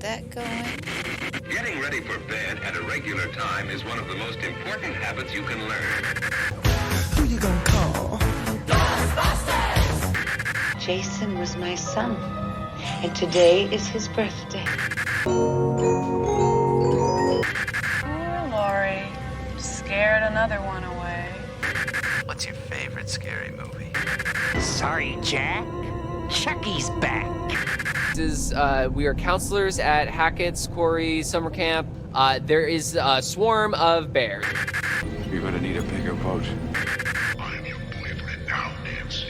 that going. Getting ready for bed at a regular time is one of the most important habits you can learn. Who you gonna call? Jason was my son, and today is his birthday. Oh, Lori, scared another one away. What's your favorite scary movie? Sorry, Jack. Chucky's back. We are counselors at Hackett's Quarry Summer Camp. There is a swarm of bears. You're gonna need a bigger boat. I'm your boyfriend now, Nancy.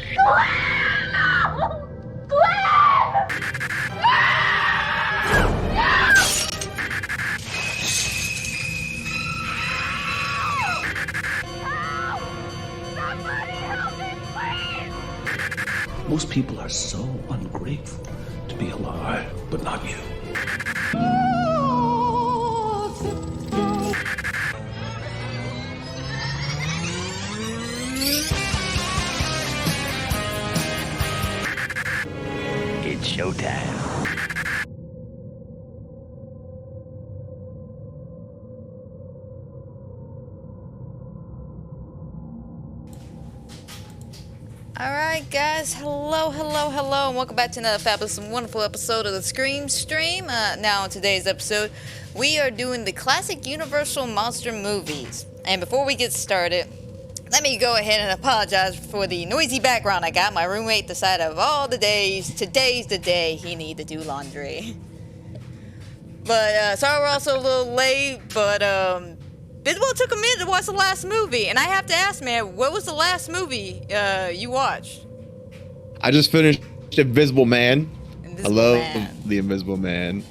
Most people are so ungrateful to be alive, but not you. It's showtime. Alright guys, hello, and welcome back to another fabulous and wonderful episode of the Scream Stream. Now in today's episode, we are doing the classic Universal monster movies. And before we get started, let me go ahead and apologize for the noisy background I got. My roommate decided of all the days, today's the day he needed to do laundry. But, sorry we're also a little late, but, Biswell took a minute to watch the last movie, and I have to ask, man, what was the last movie you watched? I just finished Invisible Man. I love the Invisible Man.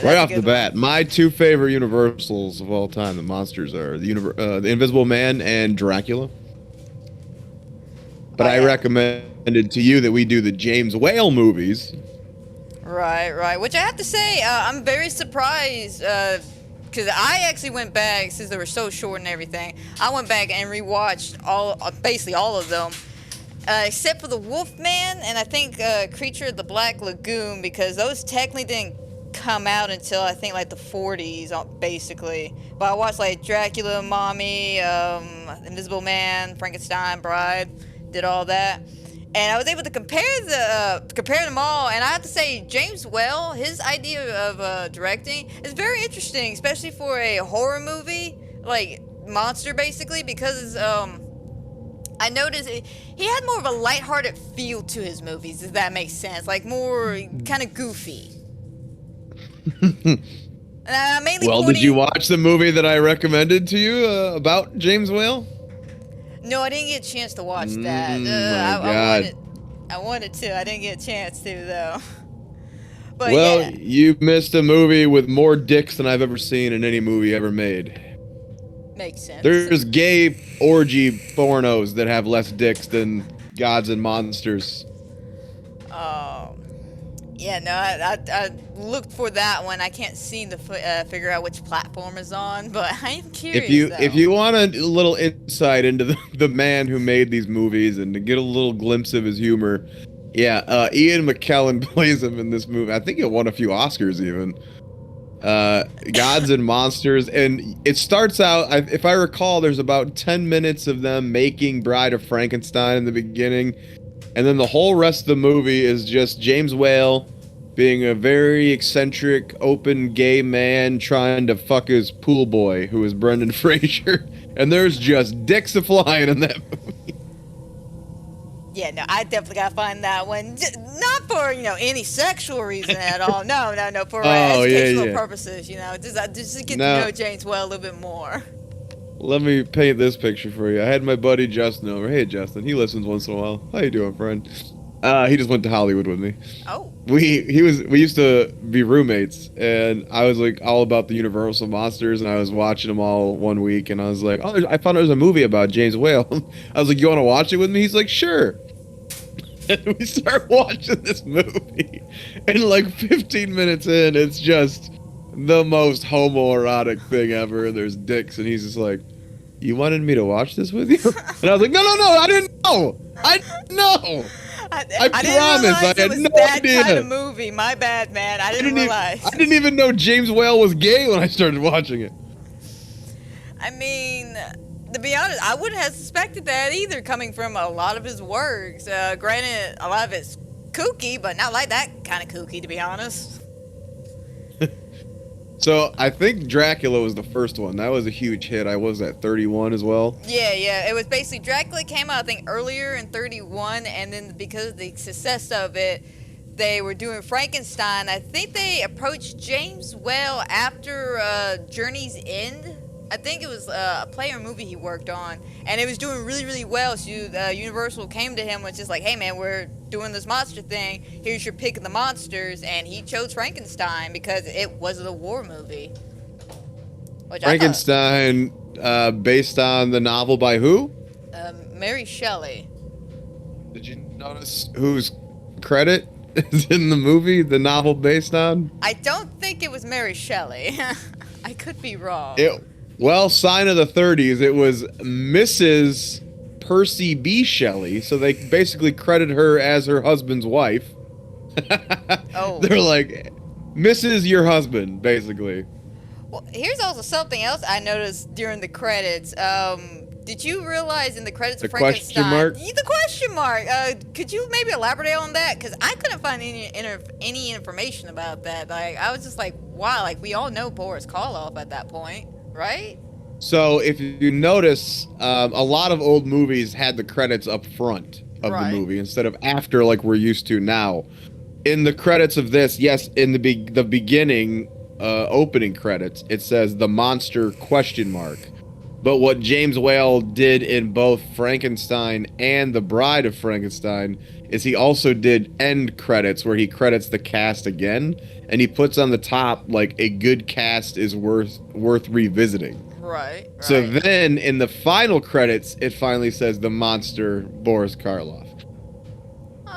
Right off the bat, my two favorite Universals of all time, the monsters, are the Invisible Man and Dracula. But I recommended to you that we do the James Whale movies. Right. Which I have to say, I'm very surprised, because I actually went back, since they were so short and everything, I went back and rewatched basically all of them, except for the Wolfman and I think Creature of the Black Lagoon, because those technically didn't come out until I think like the 40s, basically. But I watched like Dracula, Mommy, Invisible Man, Frankenstein, Bride, did all that. And I was able to compare them all, and I have to say, James Whale, his idea of directing is very interesting, especially for a horror movie, like monster basically, because I noticed he had more of a lighthearted feel to his movies, if that makes sense, like more kind of goofy. Well, did you watch the movie that I recommended to you about James Whale? No, I didn't get a chance to watch that. I wanted to. I didn't get a chance to, though. But well, yeah. You missed a movie with more dicks than I've ever seen in any movie ever made. Makes sense. There's gay orgy pornos that have less dicks than Gods and Monsters. Yeah, no, I looked for that one. I can't seem to figure out which platform is on, but I am curious. If you want a little insight into the man who made these movies and to get a little glimpse of his humor, Ian McKellen plays him in this movie. I think he won a few Oscars even. Gods and Monsters, and it starts out, if I recall, there's about 10 minutes of them making Bride of Frankenstein in the beginning, and then the whole rest of the movie is just James Whale being a very eccentric, open gay man trying to fuck his pool boy, who is Brendan Fraser, and there's just dicks a-flying in that movie. Yeah, no, I definitely gotta find that one. Not for, any sexual reason at all. No, for educational purposes, just to get to know James Whale a little bit more. Let me paint this picture for you. I had my buddy Justin over. Hey, Justin. He listens once in a while. How you doing, friend? He just went to Hollywood with me. Oh. We used to be roommates, and I was like all about the Universal monsters, and I was watching them all one week, and I was like, oh, I found there was a movie about James Whale. I was like, you want to watch it with me? He's like, sure. And we start watching this movie, and like 15 minutes in, it's just the most homoerotic thing ever. There's dicks, and he's just like, you wanted me to watch this with you? And I was like, no, I didn't know. I didn't promise, realize I it had was no that idea. kind of movie. My bad, man. I didn't realize. I didn't even know James Whale was gay when I started watching it. I mean, to be honest, I wouldn't have suspected that either, coming from a lot of his works. Granted, a lot of it's kooky, but not like that kind of kooky, to be honest. So I think Dracula was the first one. That was a huge hit. I was at 31 as well. Yeah. It was basically Dracula came out, I think, earlier in 31, and then because of the success of it, they were doing Frankenstein. I think they approached James Whale after Journey's End. I think it was a play or movie he worked on, and it was doing really, really well. So Universal came to him and was just like, hey, man, we're doing this monster thing. Here's your pick of the monsters. And he chose Frankenstein because it was a war movie. Which Frankenstein, based on the novel by who? Mary Shelley. Did you notice whose credit is in the movie, the novel based on? I don't think it was Mary Shelley. I could be wrong. Well, sign of the 30s, it was Mrs. Percy B. Shelley, so they basically credit her as her husband's wife. Oh. They're like, Mrs. your husband, basically. Well, here's also something else I noticed during the credits. Did you realize in the credits of Frankenstein... question mark? The question mark. Could you maybe elaborate on that? Because I couldn't find any information about that. Like, I was just like, wow, like, we all know Boris Karloff at that point, right? So if you notice, a lot of old movies had the credits up front of the movie instead of after, like we're used to now. In the credits of this, yes, in the beginning opening credits, it says the monster ? But what James Whale did in both Frankenstein and The Bride of Frankenstein is he also did end credits where he credits the cast again, and he puts on the top like a good cast is worth revisiting. Right. So then in the final credits, it finally says the monster Boris Karloff.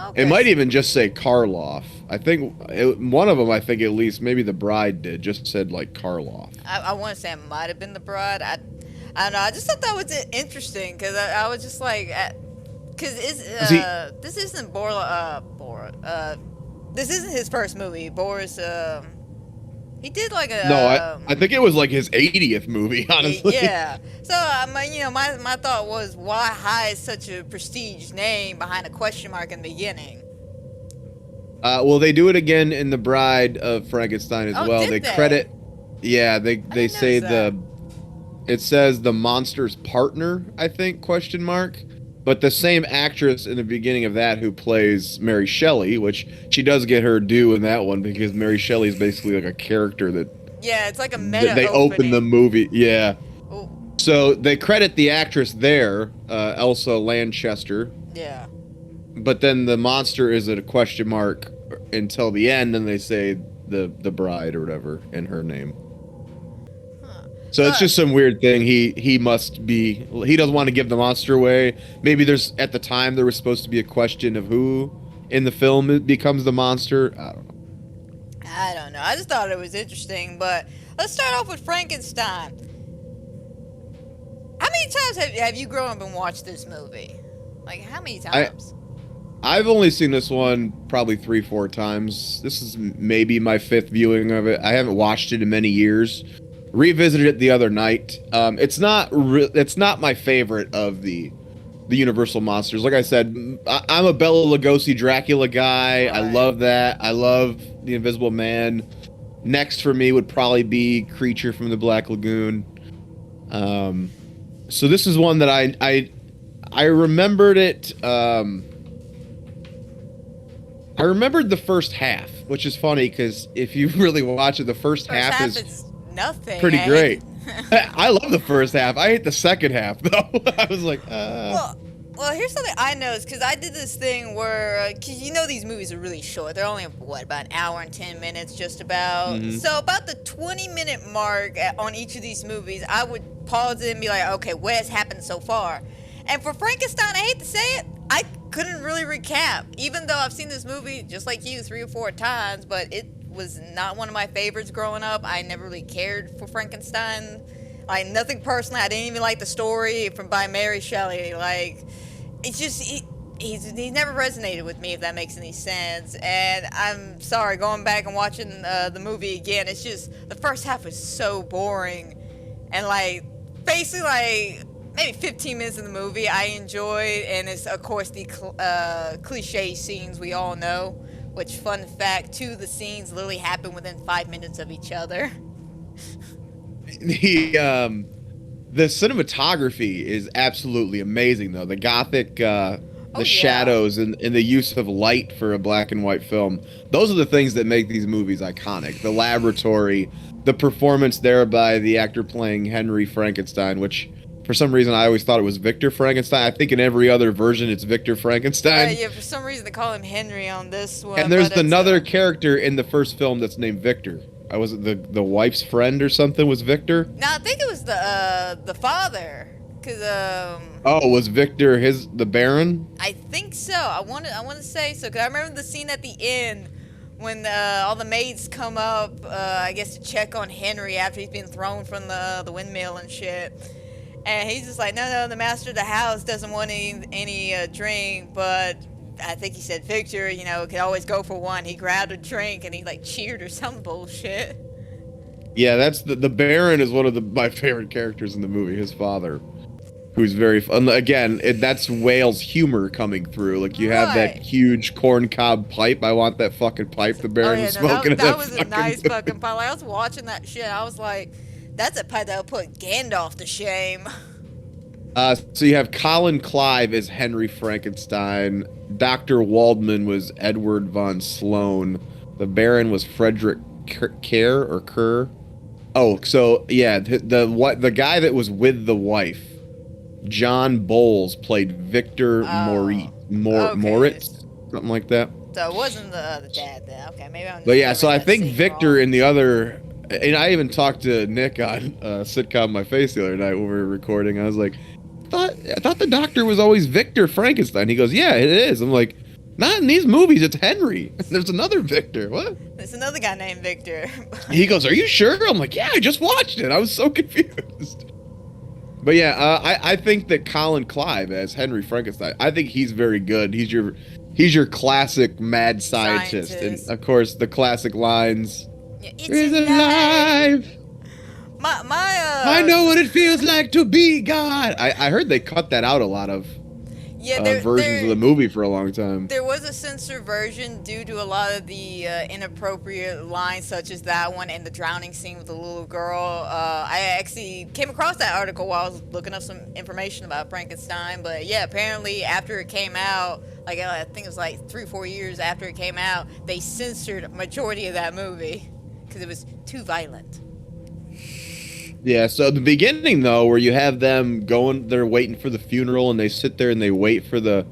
Okay. It might even just say Karloff. I think one of them, I think at least, maybe The Bride did, just said like Karloff. I want to say it might have been The Bride. I don't know. I just thought that was interesting because I was just like, because this isn't this isn't his first movie. Boris, he did like a. No, I think it was like his 80th movie, honestly. Yeah. So my thought was, why hide such a prestige name behind a question mark in the beginning? Well, they do it again in The Bride of Frankenstein as well. They credit. Yeah, they say it says the monster's partner, I think, ? But the same actress in the beginning of that who plays Mary Shelley, which she does get her due in that one because Mary Shelley is basically like a character that. Yeah, it's like a meta. They open the movie, yeah. Ooh. So they credit the actress there, Elsa Lanchester. Yeah. But then the monster is at a ? Until the end, and they say the bride or whatever in her name. So it's just some weird thing. He must be. He doesn't want to give the monster away. Maybe at the time there was supposed to be a question of who in the film becomes the monster. I don't know. I just thought it was interesting. But let's start off with Frankenstein. How many times have you grown up and watched this movie? Like, how many times? I've only seen this one probably 3-4 times. This is maybe my 5th viewing of it. I haven't watched it in many years. Revisited it the other night. It's not my favorite of the Universal monsters. Like I said, I'm a Bela Lugosi Dracula guy. Right. I love that. I love the Invisible Man. Next for me would probably be Creature from the Black Lagoon. So this is one that I remembered it. I remembered the first half, which is funny because if you really watch it, the first half is nothing. Pretty great. I love the first half. I hate the second half though. I was like, Well, here's something I noticed because I did this thing where, because these movies are really short. They're only about an hour and 10 minutes, just about. Mm-hmm. So about the 20-minute mark on each of these movies, I would pause it and be like, okay, what has happened so far? And for Frankenstein, I hate to say it, I couldn't really recap, even though I've seen this movie just like you 3 or 4 times, but it was not one of my favorites growing up. I never really cared for Frankenstein. Like, nothing personally. I didn't even like the story by Mary Shelley. Like, it's just he's never resonated with me, if that makes any sense. And I'm sorry, going back and watching the movie again, it's just the first half was so boring, and like basically like maybe 15 minutes of the movie I enjoyed, and it's of course the cliche scenes we all know. Which, fun fact, 2 of the scenes literally happen within 5 minutes of each other. The cinematography is absolutely amazing, though. The gothic, shadows and the use of light for a black and white film. Those are the things that make these movies iconic. The laboratory, the performance there by the actor playing Henry Frankenstein, which for some reason I always thought it was Victor Frankenstein. I think in every other version it's Victor Frankenstein. Yeah, for some reason they call him Henry on this one. And there's another character in the first film that's named Victor. Was it the wife's friend or something was Victor? No, I think it was the father. Cause was Victor the Baron? I think so. I want to say so, cause I remember the scene at the end when all the maids come up, I guess to check on Henry after he's been thrown from the windmill and shit. And he's just like, no, the master of the house doesn't want any drink, but I think he said Victor, could always go for one. He grabbed a drink and he like cheered or some bullshit. Yeah, that's the Baron is one of my favorite characters in the movie. His father, who's very fun. Again, that's Wales humor coming through. Like you have that huge corncob pipe. I want that fucking pipe the Baron was smoking. That was a nice fucking pipe. Like, I was watching that shit. I was like, that's a pipe that'll put Gandalf to shame. So you have Colin Clive as Henry Frankenstein. Dr. Waldman was Edward von Sloan. The Baron was Frederick Kerr. Oh, so yeah, the guy that was with the wife, John Bowles, played Victor Moritz, something like that. So it wasn't the dad then. Okay, maybe I'm. But yeah, so I think Victor in the other. And I even talked to Nick on sitcom My Face the other night when we were recording. I was like, I thought the doctor was always Victor Frankenstein. He goes, yeah, it is. I'm like, not in these movies. It's Henry. There's another Victor. What? There's another guy named Victor. He goes, are you sure? I'm like, yeah, I just watched it. I was so confused. But yeah, I think that Colin Clive as Henry Frankenstein, I think he's very good. He's your classic mad scientist. And of course, the classic lines. It's alive. I know what it feels like to be God. I heard they cut that out a lot of versions of the movie for a long time. There was a censored version due to a lot of the inappropriate lines, such as that one and the drowning scene with the little girl. I actually came across that article while I was looking up some information about Frankenstein. But yeah, apparently after it came out, like I think it was like 3 or 4 years after it came out, they censored a majority of that movie because it was too violent. Yeah, so the beginning, though, where you have them going, they're waiting for the funeral, and they sit there and they wait for the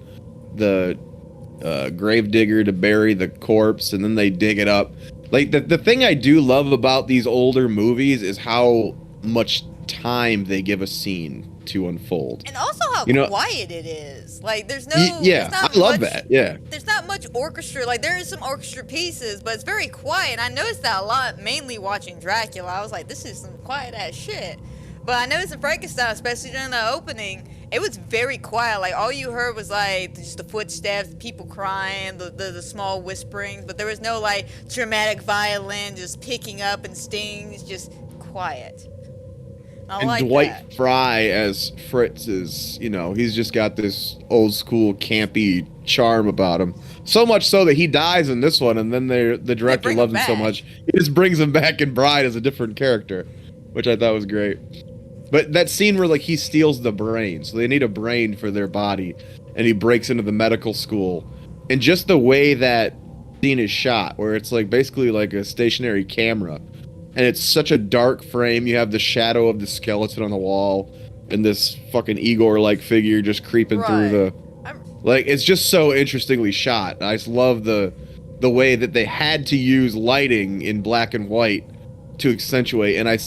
grave digger to bury the corpse, and then they dig it up. Like, the thing I do love about these older movies is how much time they give a scene to unfold. And also how quiet it is. Like, there's no... I love that, yeah. There's not much orchestra. Like, there is some orchestra pieces, but it's very quiet. And I noticed that a lot, mainly watching Dracula. I was like, this is some quiet-ass shit. But I noticed in Frankenstein, especially during the opening, it was very quiet. Like, all you heard was, like, just the footsteps, people crying, the small whisperings. But there was no, like, dramatic violin just picking up and stings. Just quiet. And like Dwight Fry as Fritz is, he's just got this old school campy charm about him. So much so that he dies in this one, and then the director loves him so much, he just brings him back in Bride as a different character, which I thought was great. But that scene where, like, he steals the brain, so they need a brain for their body, and he breaks into the medical school, and just the way that scene is shot, where it's like basically like a stationary camera. And it's such a dark frame. You have the shadow of the skeleton on the wall and this fucking Igor-like figure just creeping through the... Like, it's just so interestingly shot. I just love the way that they had to use lighting in black and white to accentuate. And I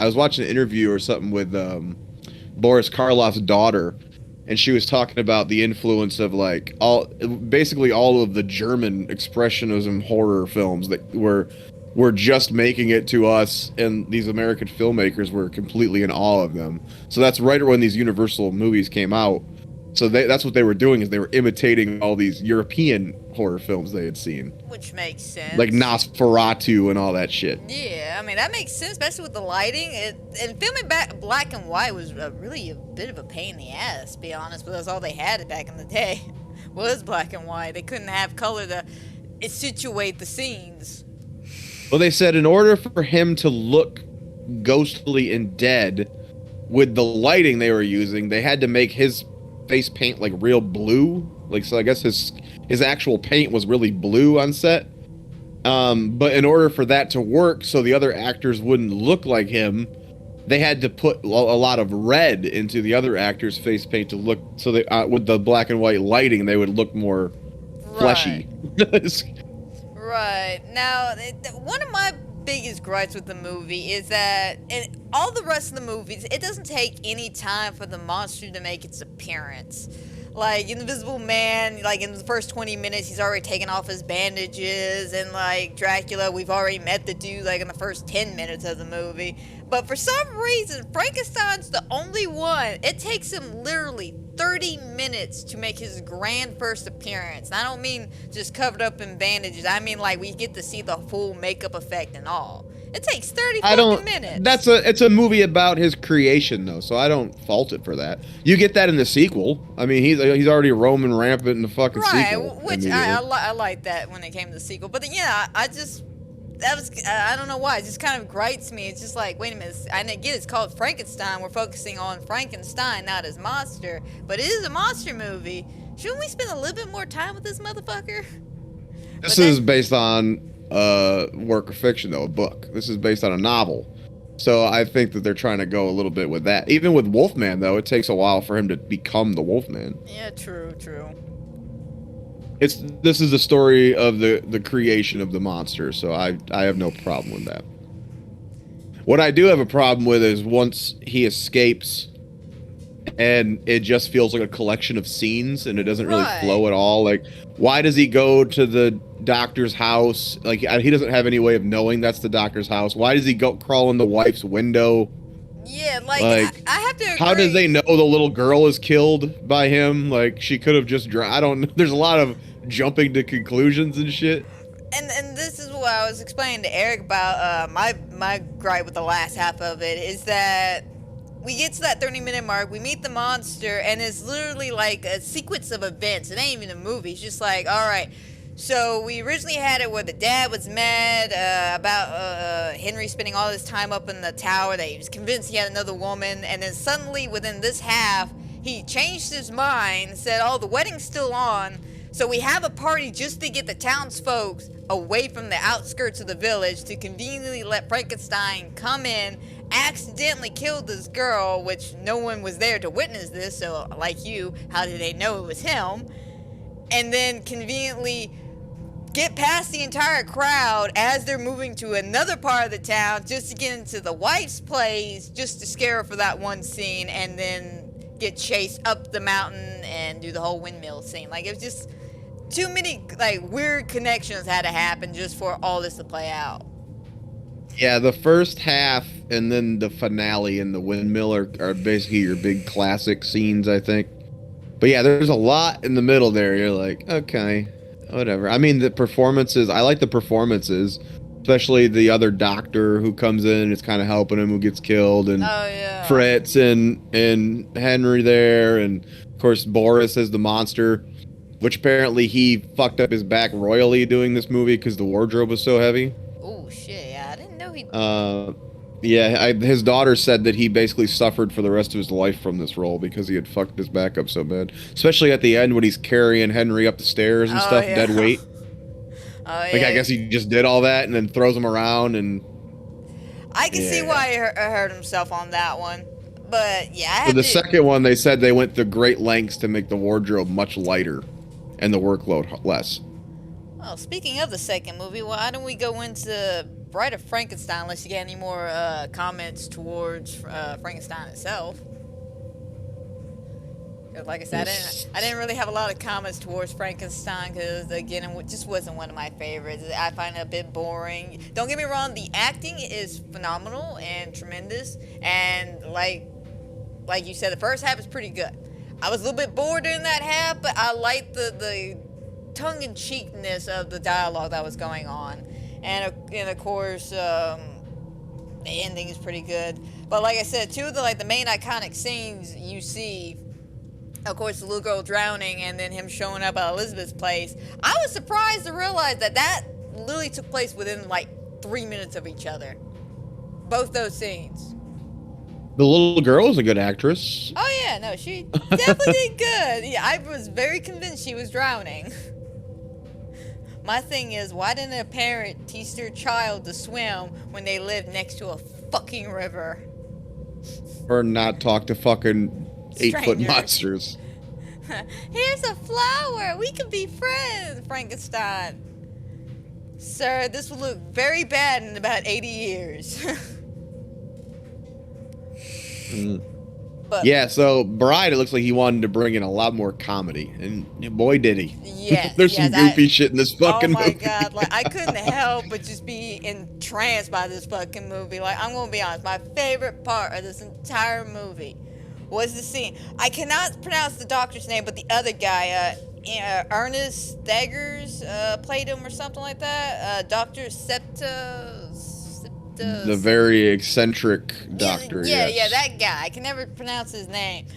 was watching an interview or something with Boris Karloff's daughter, and she was talking about the influence of, like, basically all of the German expressionism horror films that were just making it to us, and these American filmmakers were completely in awe of them. So that's right when these Universal movies came out. So that's what they were doing, is they were imitating all these European horror films they had seen. Which makes sense. Like Nosferatu and all that shit. Yeah, I mean, that makes sense, especially with the lighting. And filming back black and white was really a bit of a pain in the ass, to be honest, but that's all they had back in the day. Was black and white. They couldn't have color to situate the scenes. Well, they said in order for him to look ghostly and dead, with the lighting they were using, they had to make his face paint like real blue. Like, so I guess his actual paint was really blue on set. But in order for that to work, so the other actors wouldn't look like him, they had to put a lot of red into the other actors' face paint to look, so they with the black and white lighting, they would look more fleshy. Right. Now, one of my biggest gripes with the movie is that in all the rest of the movies, it doesn't take any time for the monster to make its appearance. Like, Invisible Man, like, in the first 20 minutes, he's already taken off his bandages, and, like, Dracula, we've already met the dude, like, in the first 10 minutes of the movie. But for some reason, Frankenstein's the only one. It takes him literally 30 minutes to make his grand first appearance. And I don't mean just covered up in bandages. I mean, like, we get to see the full makeup effect and all. It takes 30 minutes. It's a movie about his creation, though, so I don't fault it for that. You get that in the sequel. I mean, he's already roaming rampant in the fucking sequel. Right, which I like that when it came to the sequel. But yeah, I don't know why. It just kind of gripes me. It's just like, wait a minute. I get it's called Frankenstein. We're focusing on Frankenstein, not his monster. But it is a monster movie. Shouldn't we spend a little bit more time with this motherfucker? This is based on work of fiction, though, a book. This is based on a novel. So I think that they're trying to go a little bit with that. Even with Wolfman, though, it takes a while for him to become the Wolfman. Yeah, true. This is the story of the creation of the monster, so I have no problem with that. What I do have a problem with is once he escapes and it just feels like a collection of scenes and it doesn't really flow at all. Like, why does he go to the doctor's house? Like, he doesn't have any way of knowing that's the doctor's house. Why does he go crawl in the wife's window? Yeah, like I have to agree. How does they know the little girl is killed by him? Like, she could have just I don't know. There's a lot of jumping to conclusions and shit. And this is what I was explaining to Eric about my gripe with the last half of it is that we get to that 30-minute mark, we meet the monster, and it's literally like a sequence of events. It ain't even a movie. It's just like, all right. So we originally had it where the dad was mad about Henry spending all his time up in the tower. That he was convinced he had another woman, and then suddenly within this half, he changed his mind, said, "Oh, the wedding's still on." So we have a party just to get the townsfolk away from the outskirts of the village to conveniently let Frankenstein come in, accidentally kill this girl, which no one was there to witness this. So, like you, how did they know it was him? And then conveniently get past the entire crowd as they're moving to another part of the town just to get into the wife's place, just to scare her for that one scene, and then get chased up the mountain and do the whole windmill scene. Like, it was just too many like weird connections had to happen just for all this to play out. Yeah, the first half and then the finale and the windmill are basically your big classic scenes, I think. But yeah, there's a lot in the middle there. You're like, okay, whatever. I mean, the performances, I like the performances, especially the other doctor who comes in and is kind of helping him, who gets killed, and Fritz and Henry there, and of course Boris as the monster, which apparently he fucked up his back royally doing this movie because the wardrobe was so heavy. Oh shit! Yeah, I didn't know he. His daughter said that he basically suffered for the rest of his life from this role because he had fucked his back up so bad. Especially at the end when he's carrying Henry up the stairs and stuff, dead weight. I guess he just did all that and then throws him around, and I can see why he hurt himself on that one. But yeah, for the second one, they said they went to great lengths to make the wardrobe much lighter and the workload less. Well, speaking of the second movie, why don't we go into Bride of Frankenstein, unless you get any more comments towards Frankenstein itself. Like I said, I didn't really have a lot of comments towards Frankenstein because, again, it just wasn't one of my favorites. I find it a bit boring. Don't get me wrong, the acting is phenomenal and tremendous, and like you said, the first half is pretty good. I was a little bit bored during that half, but I liked the tongue-in-cheekness of the dialogue that was going on. And of course, the ending is pretty good. But like I said, two of the main iconic scenes you see, of course, the little girl drowning and then him showing up at Elizabeth's place. I was surprised to realize that literally took place within 3 minutes of each other. Both those scenes. The little girl is a good actress. Oh yeah, no, she definitely did good. Yeah, I was very convinced she was drowning. My thing is, why didn't a parent teach their child to swim when they live next to a fucking river? Or not talk to fucking 8-foot Strangers. monsters. Here's a flower. We can be friends, Frankenstein. Sir, this will look very bad in about 80 years. But, yeah, so Bride, it looks like he wanted to bring in a lot more comedy, and boy did he. Yeah, There's some goofy shit in this fucking movie. Oh my god, I couldn't help but just be entranced by this fucking movie. I'm gonna be honest, my favorite part of this entire movie was the scene. I cannot pronounce the doctor's name, but the other guy, Ernest Daggers, played him or something like that. Dr. The very eccentric doctor. Yeah, yes. that guy. I can never pronounce his name.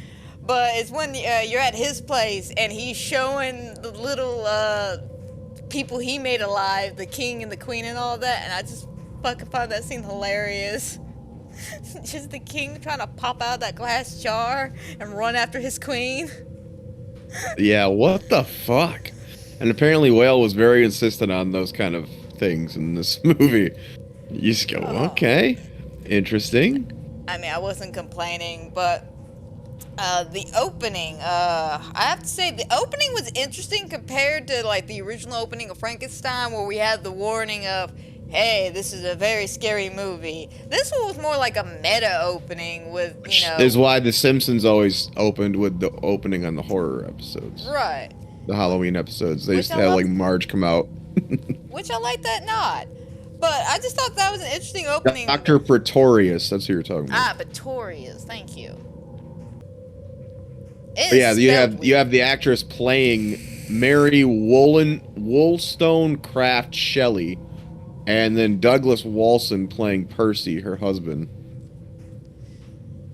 But it's when you're at his place and he's showing the little people he made alive, the king and the queen and all that, and I just fucking find that scene hilarious. Just the king trying to pop out of that glass jar and run after his queen. Yeah, what the fuck? And apparently Whale was very insistent on those kind of things in this movie. You just go, okay, interesting. I mean, I wasn't complaining, but the opening, I have to say, the opening was interesting compared to the original opening of Frankenstein, where we had the warning of, hey, this is a very scary movie. This one was more like a meta opening with, Is why The Simpsons always opened with the opening on the horror episodes. Right. The Halloween episodes. They used to have Marge come out. Which I like that nod. But I just thought that was an interesting opening. Dr. Pretorius, that's who you're talking about. Pretorius, thank you. But yeah, you have the actress playing Mary Wollstonecraft Shelley, and then Douglas Walson playing Percy, her husband.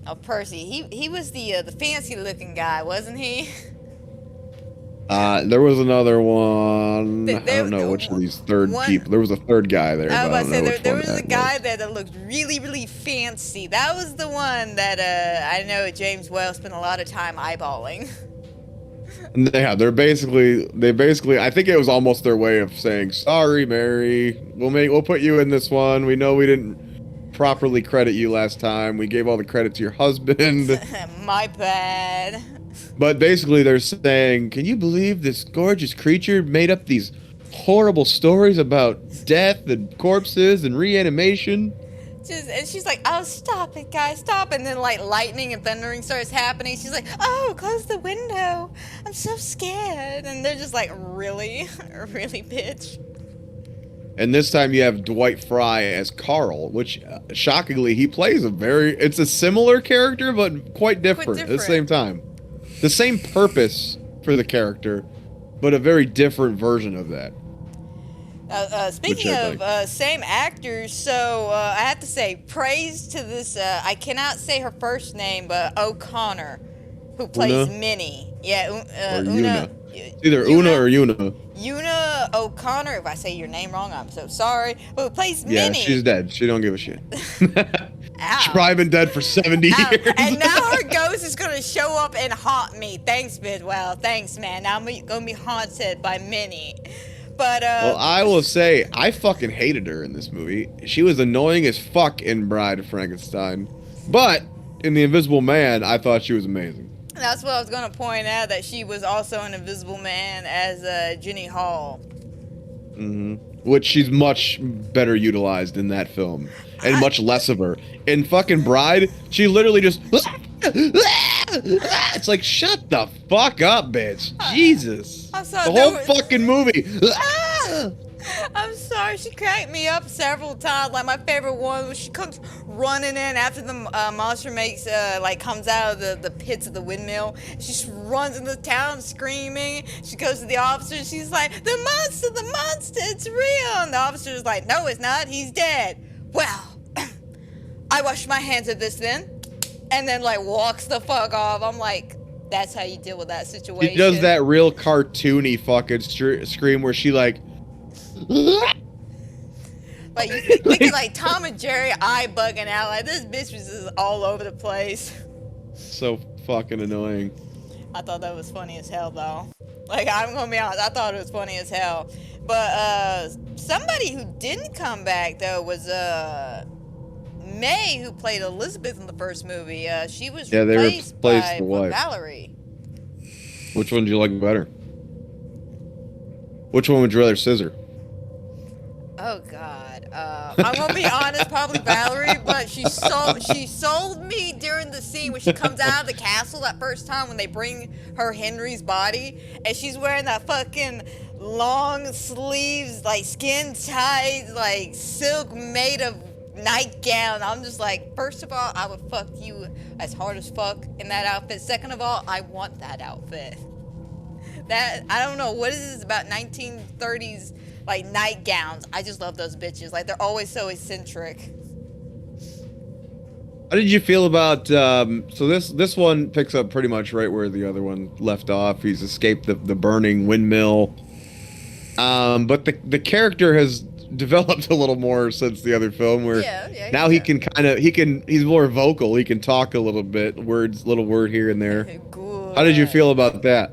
Oh, Percy. He was the fancy looking guy, wasn't he? There was another one. I don't know which of these people. There was a third guy there. I was but about to say, I don't know which there one was a that guy there that looked really, really fancy. That was the one that I know James Whale spent a lot of time eyeballing. Yeah, they basically, I think it was almost their way of saying, sorry, Mary, we'll put you in this one. We know we didn't properly credit you last time. We gave all the credit to your husband. My bad. But basically they're saying, can you believe this gorgeous creature made up these horrible stories about death and corpses and reanimation? And she's like, oh, stop it, guys, stop. And then lightning and thundering starts happening. She's like, oh, close the window. I'm so scared. And they're just like, really? Really, bitch? And this time you have Dwight Fry as Carl, which, shockingly, he plays it's a similar character, but quite different at the same time. The same purpose for the character, but a very different version of that. Speaking of same actors, so I have to say, praise to this, I cannot say her first name, but O'Connor, who plays Minnie. Yeah, Una. Either Una or Una. Una O'Connor, if I say your name wrong, I'm so sorry, but who plays Minnie. Yeah, she's dead. She don't give a shit. She's probably been dead for 70 years. And now her ghost is going to show up and haunt me. Thanks, Bidwell. Thanks, man. Now I'm going to be haunted by Minnie. But, well, I will say, I fucking hated her in this movie. She was annoying as fuck in Bride of Frankenstein. But in The Invisible Man, I thought she was amazing. That's what I was going to point out, that she was also an Invisible Man as Ginny Hall. Mm-hmm. Which she's much better utilized in that film. And much less of her. In fucking Bride, she literally just... It's like, shut the fuck up, bitch. Jesus. I'm sorry, the whole fucking movie. I'm sorry, she cracked me up several times. My favorite one was she comes running in after the monster makes like comes out of the pits of the windmill. She just runs into town screaming. She goes to the officer. She's like, the monster, it's real. And the officer's like, no, it's not. He's dead. Well, I wash my hands of this then. And then like walks the fuck off. I'm like, that's how you deal with that situation. She does that real cartoony fucking scream where she like. Like you think like Tom and Jerry eye bugging out. Like this bitch was just all over the place. So fucking annoying. I thought that was funny as hell though. Like I'm gonna be honest, I thought it was funny as hell. But somebody who didn't come back though was May, who played Elizabeth in the first movie. She was replaced by Valerie. Which one do you like better? Which one would you rather scissor? Oh God. I'm gonna be honest, probably Valerie, but she sold me during the scene when she comes out of the castle that first time when they bring her Henry's body, and she's wearing that fucking long sleeves, like skin tight, like silk made of nightgown. I'm just like, first of all, I would fuck you as hard as fuck in that outfit. Second of all, I want that outfit. That, I don't know what it is about 1930s like nightgowns. I just love those bitches. Like they're always so eccentric. How did you feel about so this one picks up pretty much right where the other one left off. He's escaped the burning windmill. But the character has developed a little more since the other film where now he can he's more vocal. He can talk a little bit, little word here and there. How did you feel about that?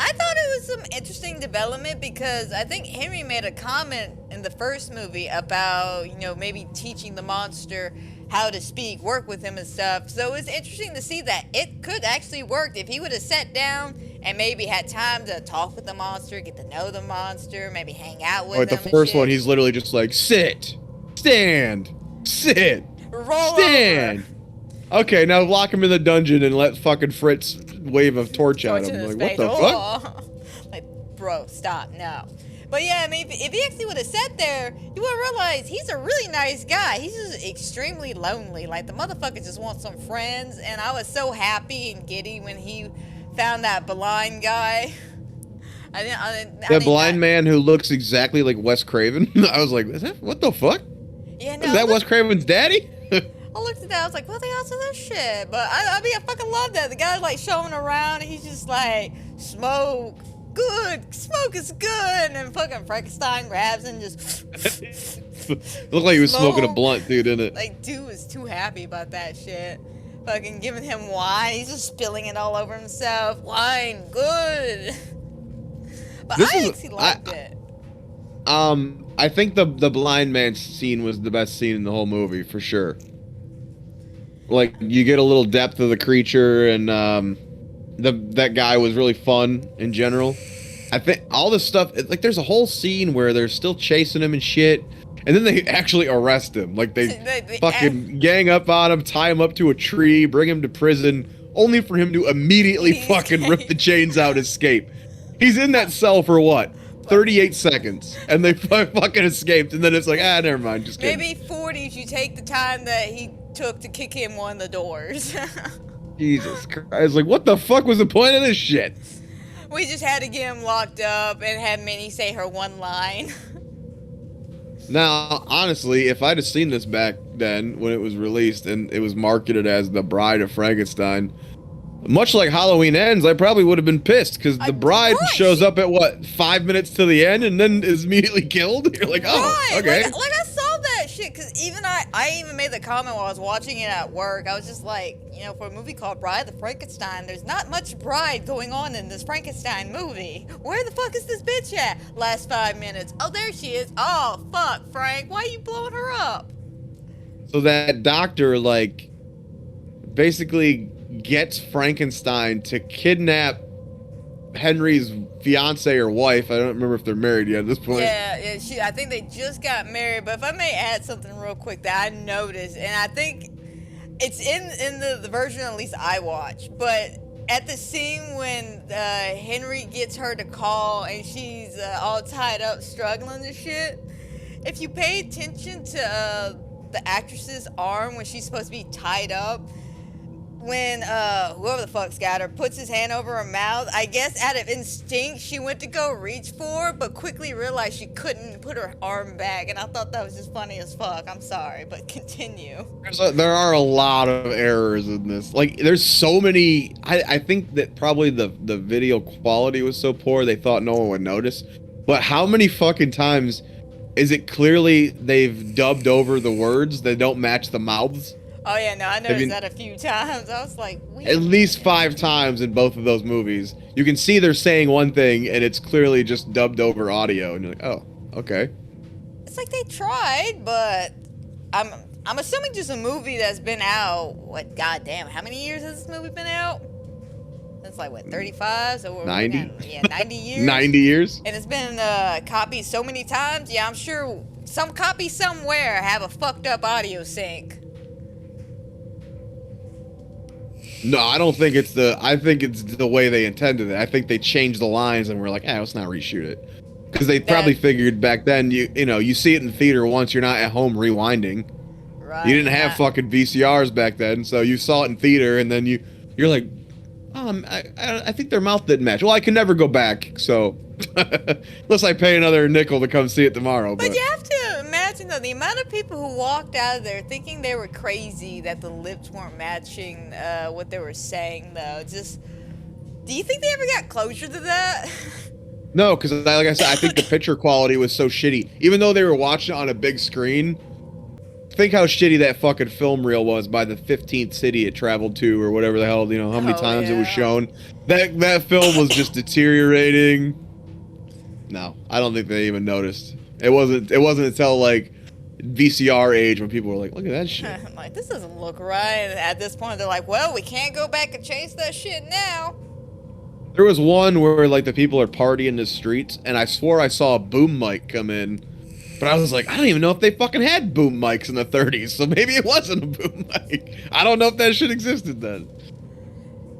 I thought it was some interesting development because I think Henry made a comment in the first movie about, you know, maybe teaching the monster how to speak, work with him and stuff. So it's interesting to see that it could actually work if he would have sat down and maybe had time to talk with the monster, get to know the monster, maybe hang out with him. The first one, he's literally just like, sit, stand, sit, stand. Okay, now lock him in the dungeon and let fucking Fritz wave a torch at him. Like, what the fuck? Like, bro, stop, no. But yeah, I mean, if he actually would have sat there, you would realize he's a really nice guy. He's just extremely lonely. Like, the motherfucker just wants some friends, and I was so happy and giddy when he found that blind guy. That blind man who looks exactly like Wes Craven. I was like, what the fuck? Yeah, no, is that Wes Craven's daddy? I looked at that, I was like, what the hell's this shit? But I mean, I fucking love that. The guy's like showing around, and he's just like, smoke, good, smoke is good. And then fucking Frankenstein grabs and just. Looked like he was smoking a blunt, dude, didn't it? Like, dude was too happy about that shit. Fucking giving him wine, he's just spilling it all over himself. Wine, good. But I actually liked it. I think the blind man scene was the best scene in the whole movie, for sure. Like, you get a little depth of the creature, and that guy was really fun in general. I think all this stuff, like, there's a whole scene where they're still chasing him and shit, and then they actually arrest him. Like, they fucking gang up on him, tie him up to a tree, bring him to prison, only for him to immediately fucking rip the chains out and escape. He's in that cell for what? 38 seconds, and they fucking escaped, and then it's like, never mind, just kidding. Maybe 40 if you take the time that he took to kick in one of the doors. Jesus Christ, like, what the fuck was the point of this shit? We just had to get him locked up and have Minnie say her one line. Now, honestly, if I'd have seen this back then when it was released and it was marketed as The Bride of Frankenstein, much like Halloween Ends, I probably would have been pissed because the bride shows up at what, 5 minutes to the end and then is immediately killed. You're like, oh, okay. Like I saw that shit because even I even made the comment while I was watching it at work. I was just like, you know, for a movie called Bride of Frankenstein, there's not much bride going on in this Frankenstein movie. Where the fuck is this bitch at? Last 5 minutes. Oh, there she is. Oh, fuck, Frank. Why are you blowing her up? So that doctor, like, basically gets Frankenstein to kidnap Henry's fiance or wife. I don't remember if they're married yet at this point. Yeah, I think they just got married. But if I may add something real quick that I noticed, and I think it's in the version at least I watched, but at the scene when Henry gets her to call and she's all tied up struggling and shit, if you pay attention to the actress's arm when she's supposed to be tied up. When whoever the fuck's got her puts his hand over her mouth, I guess out of instinct she went to go reach for it, but quickly realized she couldn't put her arm back, and I thought that was just funny as fuck. I'm sorry, but continue. There are a lot of errors in this. Like, there's so many. I think that probably the video quality was so poor they thought no one would notice. But how many fucking times is it clearly they've dubbed over the words that don't match the mouths? Oh yeah, no, I noticed that a few times. I was like, wait. At least 5 times in both of those movies. You can see they're saying one thing and it's clearly just dubbed over audio, and you're like, oh, okay. It's like they tried, but I'm assuming just a movie that's been out. What? Goddamn, how many years has this movie been out? It's like what, 35? So we're 90? Yeah, 90 years. 90 years. And it's been copied so many times. Yeah, I'm sure some copy somewhere have a fucked up audio sync. No, I don't think it's I think it's the way they intended it. I think they changed the lines and were like, let's not reshoot it. Because they probably figured back then, you see it in theater once, you're not at home rewinding. Right. You didn't have fucking VCRs back then, so you saw it in theater and then you're like, I think their mouth didn't match. Well, I can never go back, so unless I pay another nickel to come see it tomorrow. But you have to imagine, though, the amount of people who walked out of there thinking they were crazy that the lips weren't matching what they were saying, though. Just, do you think they ever got closure to that? No, because like I said, I think the picture quality was so shitty. Even though they were watching it on a big screen, think how shitty that fucking film reel was by the 15th city it traveled to, or whatever the hell, how many times it was shown. That film was just deteriorating. No, I don't think they even noticed. It wasn't until like VCR age when people were like, look at that shit. I'm like, this doesn't look right. And at this point, they're like, well, we can't go back and change that shit now. There was one where like the people are partying in the streets, and I swore I saw a boom mic come in. But I was like, I don't even know if they fucking had boom mics in the 30s, so maybe it wasn't a boom mic. I don't know if that shit existed then.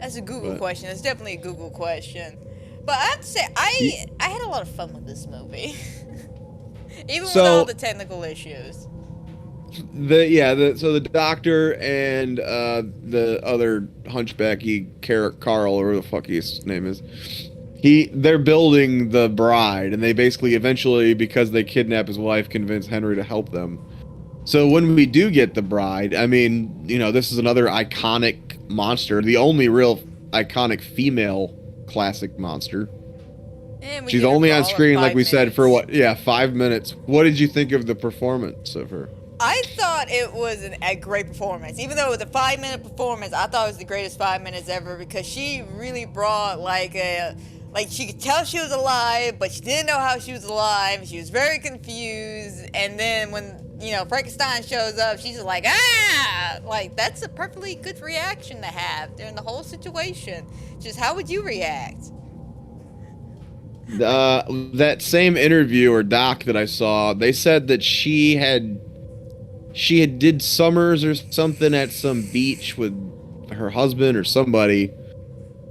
That's a Google question. It's definitely a Google question. But I have to say, I had a lot of fun with this movie. Even with all the technical issues. So the doctor and the other hunchbacky Carl, or whatever the fuck his name is, they're building the bride, and they basically eventually, because they kidnap his wife, convince Henry to help them. So when we do get the bride, I mean, this is another iconic monster, the only real iconic female classic monster. She's only on screen, like we said, for 5 minutes. What did you think of the performance of her? I thought it was a great performance. Even though it was a 5-minute performance, I thought it was the greatest 5 minutes ever, because she really brought like she could tell she was alive, but she didn't know how she was alive. She was very confused. And then when, Frankenstein shows up, she's just like, ah! Like, that's a perfectly good reaction to have during the whole situation. Just how would you react? That same interview or doc that I saw, they said that she had did summers or something at some beach with her husband or somebody,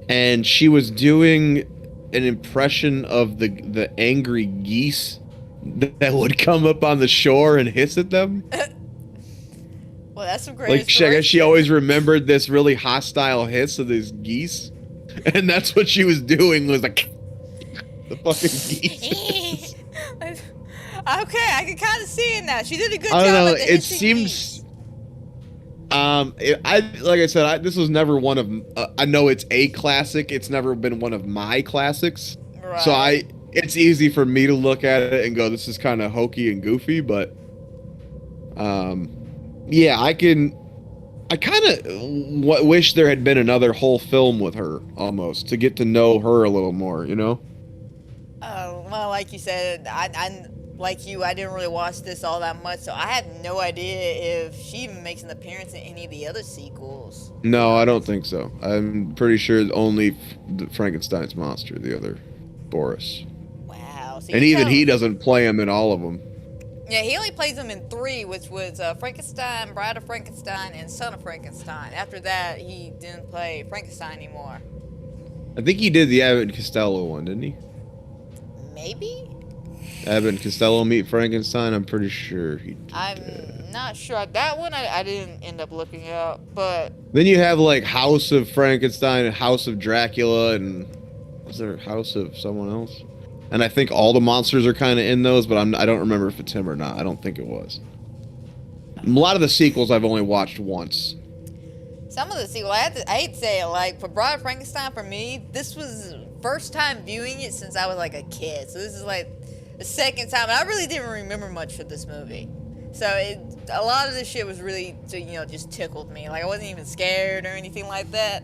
and she was doing an impression of the angry geese that would come up on the shore and hiss at them. Well, that's some great. Like, I guess she always remembered this really hostile hiss of these geese, and that's what she was doing, was like the fucking geese. Okay, I can kind of see it now. She did a good job. I don't know. At the It seems. Like I said, this was never one of. I know it's a classic. It's never been one of my classics. Right. So it's easy for me to look at it and go, this is kind of hokey and goofy, but. Yeah, I kind of wish there had been another whole film with her, almost, to get to know her a little more, Well, like you said, I like you, I didn't really watch this all that much, so I have no idea if she even makes an appearance in any of the other sequels. No, I don't think so. I'm pretty sure only Frankenstein's monster, the other Boris. Wow. So and even he doesn't play him in all of them. Yeah, he only plays them in 3, which was Frankenstein, Bride of Frankenstein, and Son of Frankenstein. After that, he didn't play Frankenstein anymore. I think he did the Abbott and Costello one, didn't he? Maybe? Abbott and Costello meet Frankenstein? I'm pretty sure he did. I'm not sure. That one I didn't end up looking up, but Then you have like House of Frankenstein and House of Dracula, and was there House of someone else? And I think all the monsters are kind of in those, but I don't remember if it's him or not. I don't think it was. A lot of the sequels I've only watched once. some of the sequel, I hate to say it, like for Bride of Frankenstein, for me, this was first time viewing it since I was like a kid. So this is like the second time, and I really didn't remember much of this movie. So a lot of this shit was really, just tickled me. Like I wasn't even scared or anything like that.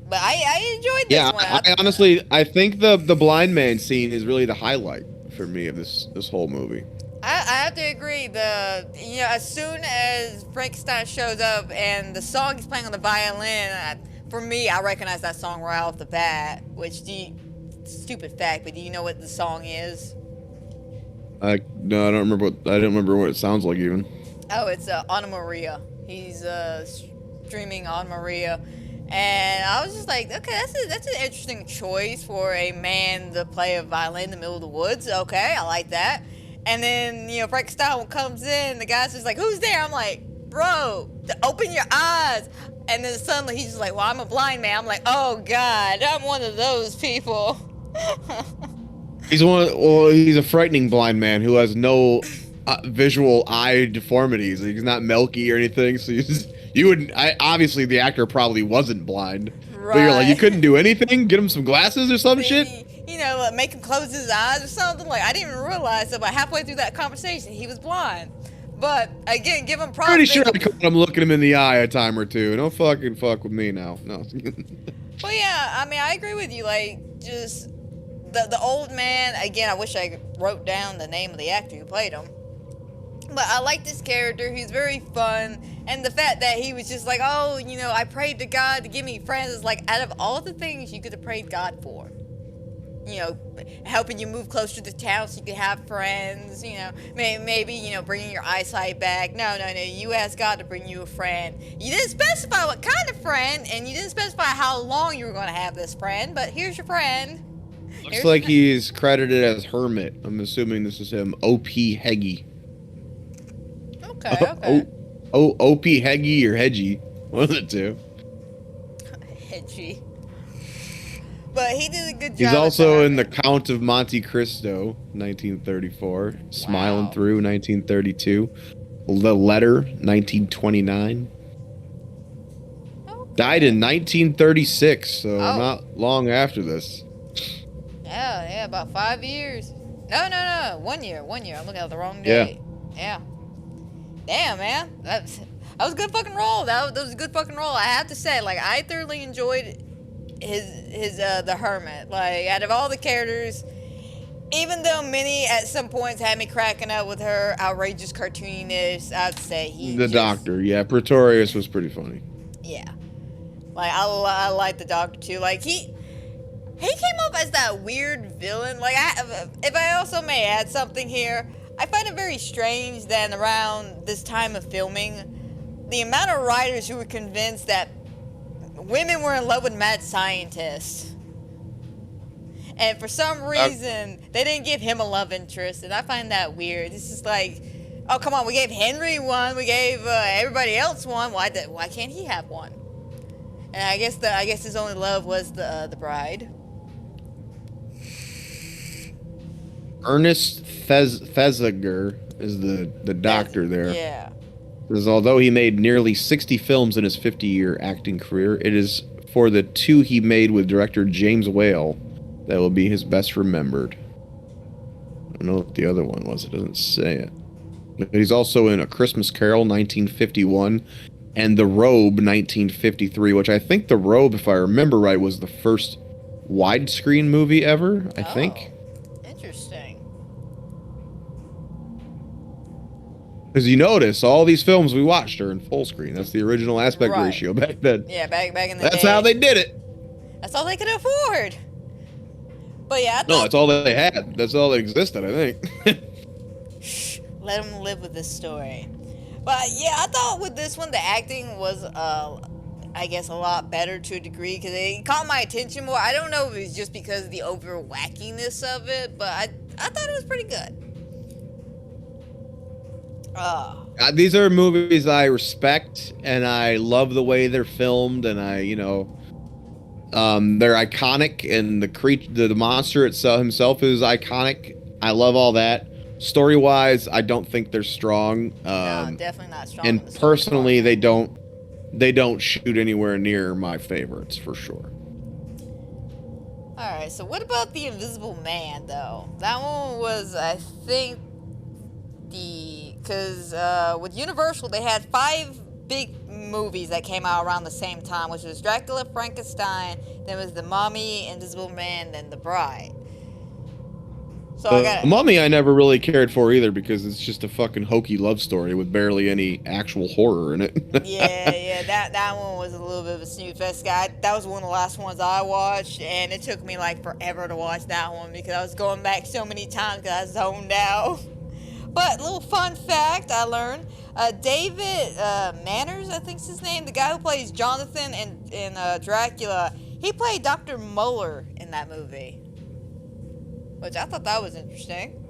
But I enjoyed this one. I honestly, I think the blind man scene is really the highlight for me of this whole movie. I have to agree. As soon as Frankenstein shows up and the song he's playing on the violin, for me, I recognize that song right off the bat. Which, stupid fact, but do you know what the song is? No, I don't remember what it sounds like even. Oh, it's Anna Maria. He's streaming Anna Maria. And I was just like, okay, that's an interesting choice for a man to play a violin in the middle of the woods. Okay, I like that. And then, Frankenstein comes in, the guy's just like, who's there? I'm like, bro, open your eyes. And then suddenly he's just like, well, I'm a blind man. I'm like, oh, God, I'm one of those people. He's a frightening blind man who has no visual eye deformities. He's not milky or anything, so obviously the actor probably wasn't blind. Right. But you're like, you couldn't do anything? Get him some glasses or some shit? Make him close his eyes or something. Like, I didn't even realize that, but halfway through that conversation, he was blind. But, again, give him props. Pretty sure I caught him looking him in the eye a time or two. Don't fucking fuck with me now. No. Well, yeah, I mean, I agree with you. Like, just the old man, again, I wish I wrote down the name of the actor who played him. But I like this character. He's very fun. And the fact that he was just like, oh, I prayed to God to give me friends. Is like, out of all the things you could have prayed God for, helping you move closer to town so you could have friends, maybe, bringing your eyesight back. No. You asked God to bring you a friend. You didn't specify what kind of friend, and you didn't specify how long you were going to have this friend, but here's your friend. Looks like he's credited as Hermit. I'm assuming this is him. O.P. Heggie. Okay. O.P. Heggie or Hedgie. One of the two. Hedgie. But he did a good job. He's also in The Count of Monte Cristo, 1934. Smiling Through, 1932. The Letter, 1929. Died in 1936, so not long after this. Yeah, about 5 years. No, 1 year. I'm looking at the wrong date. Yeah. Damn, man. That was a good fucking role. That was a good fucking role. I have to say, like, I thoroughly enjoyed his the Hermit. Like, out of all the characters, even though many at some points had me cracking up with her outrageous cartooniness, I'd say Doctor, yeah, Pretorius was pretty funny. Yeah. Like, I like the Doctor too. Like, he came up as that weird villain. Like, if I also may add something here, I find it very strange that around this time of filming, the amount of writers who were convinced that women were in love with mad scientists. And for some reason, they didn't give him a love interest, and I find that weird. It's just like, oh, come on, we gave Henry one, we gave everybody else one, why can't he have one? And I guess his only love was the bride. Ernest Thesiger is the doctor there. Yeah. Because although he made nearly 60 films in his 50-year acting career, it is for the two he made with director James Whale that will be his best remembered. I don't know what the other one was. It doesn't say it. But he's also in A Christmas Carol, 1951, and The Robe, 1953, which I think The Robe, if I remember right, was the first widescreen movie ever, I think. Interesting. Because you notice, all these films we watched are in full screen. That's the original aspect ratio back then. Yeah, back in the day. That's how they did it. That's all they could afford. But yeah, no, that's all they had. That's all that existed, I think. Shh, let them live with this story. But yeah, I thought with this one, the acting was, I guess, a lot better to a degree because it caught my attention more. I don't know if it was just because of the over wackiness of it, but I thought it was pretty good. These are movies I respect, and I love the way they're filmed, and they're iconic, and the monster himself is iconic. I love all that. Story-wise, I don't think they're strong. No, definitely not strong. And personally, they don't shoot anywhere near my favorites for sure. Alright, so what about The Invisible Man, though? That one was, I think, because with Universal, they had 5 big movies that came out around the same time, which was Dracula, Frankenstein, then was The Mummy, Invisible Man, then The Bride. So The Mummy I never really cared for either because it's just a fucking hokey love story with barely any actual horror in it. yeah, that one was a little bit of a snooze fest. That was one of the last ones I watched, and it took me like forever to watch that one because I was going back so many times because I zoned out. But little fun fact I learned, David Manners, I think's his name, the guy who plays Jonathan in Dracula, he played Dr. Muller in that movie. Which I thought that was interesting.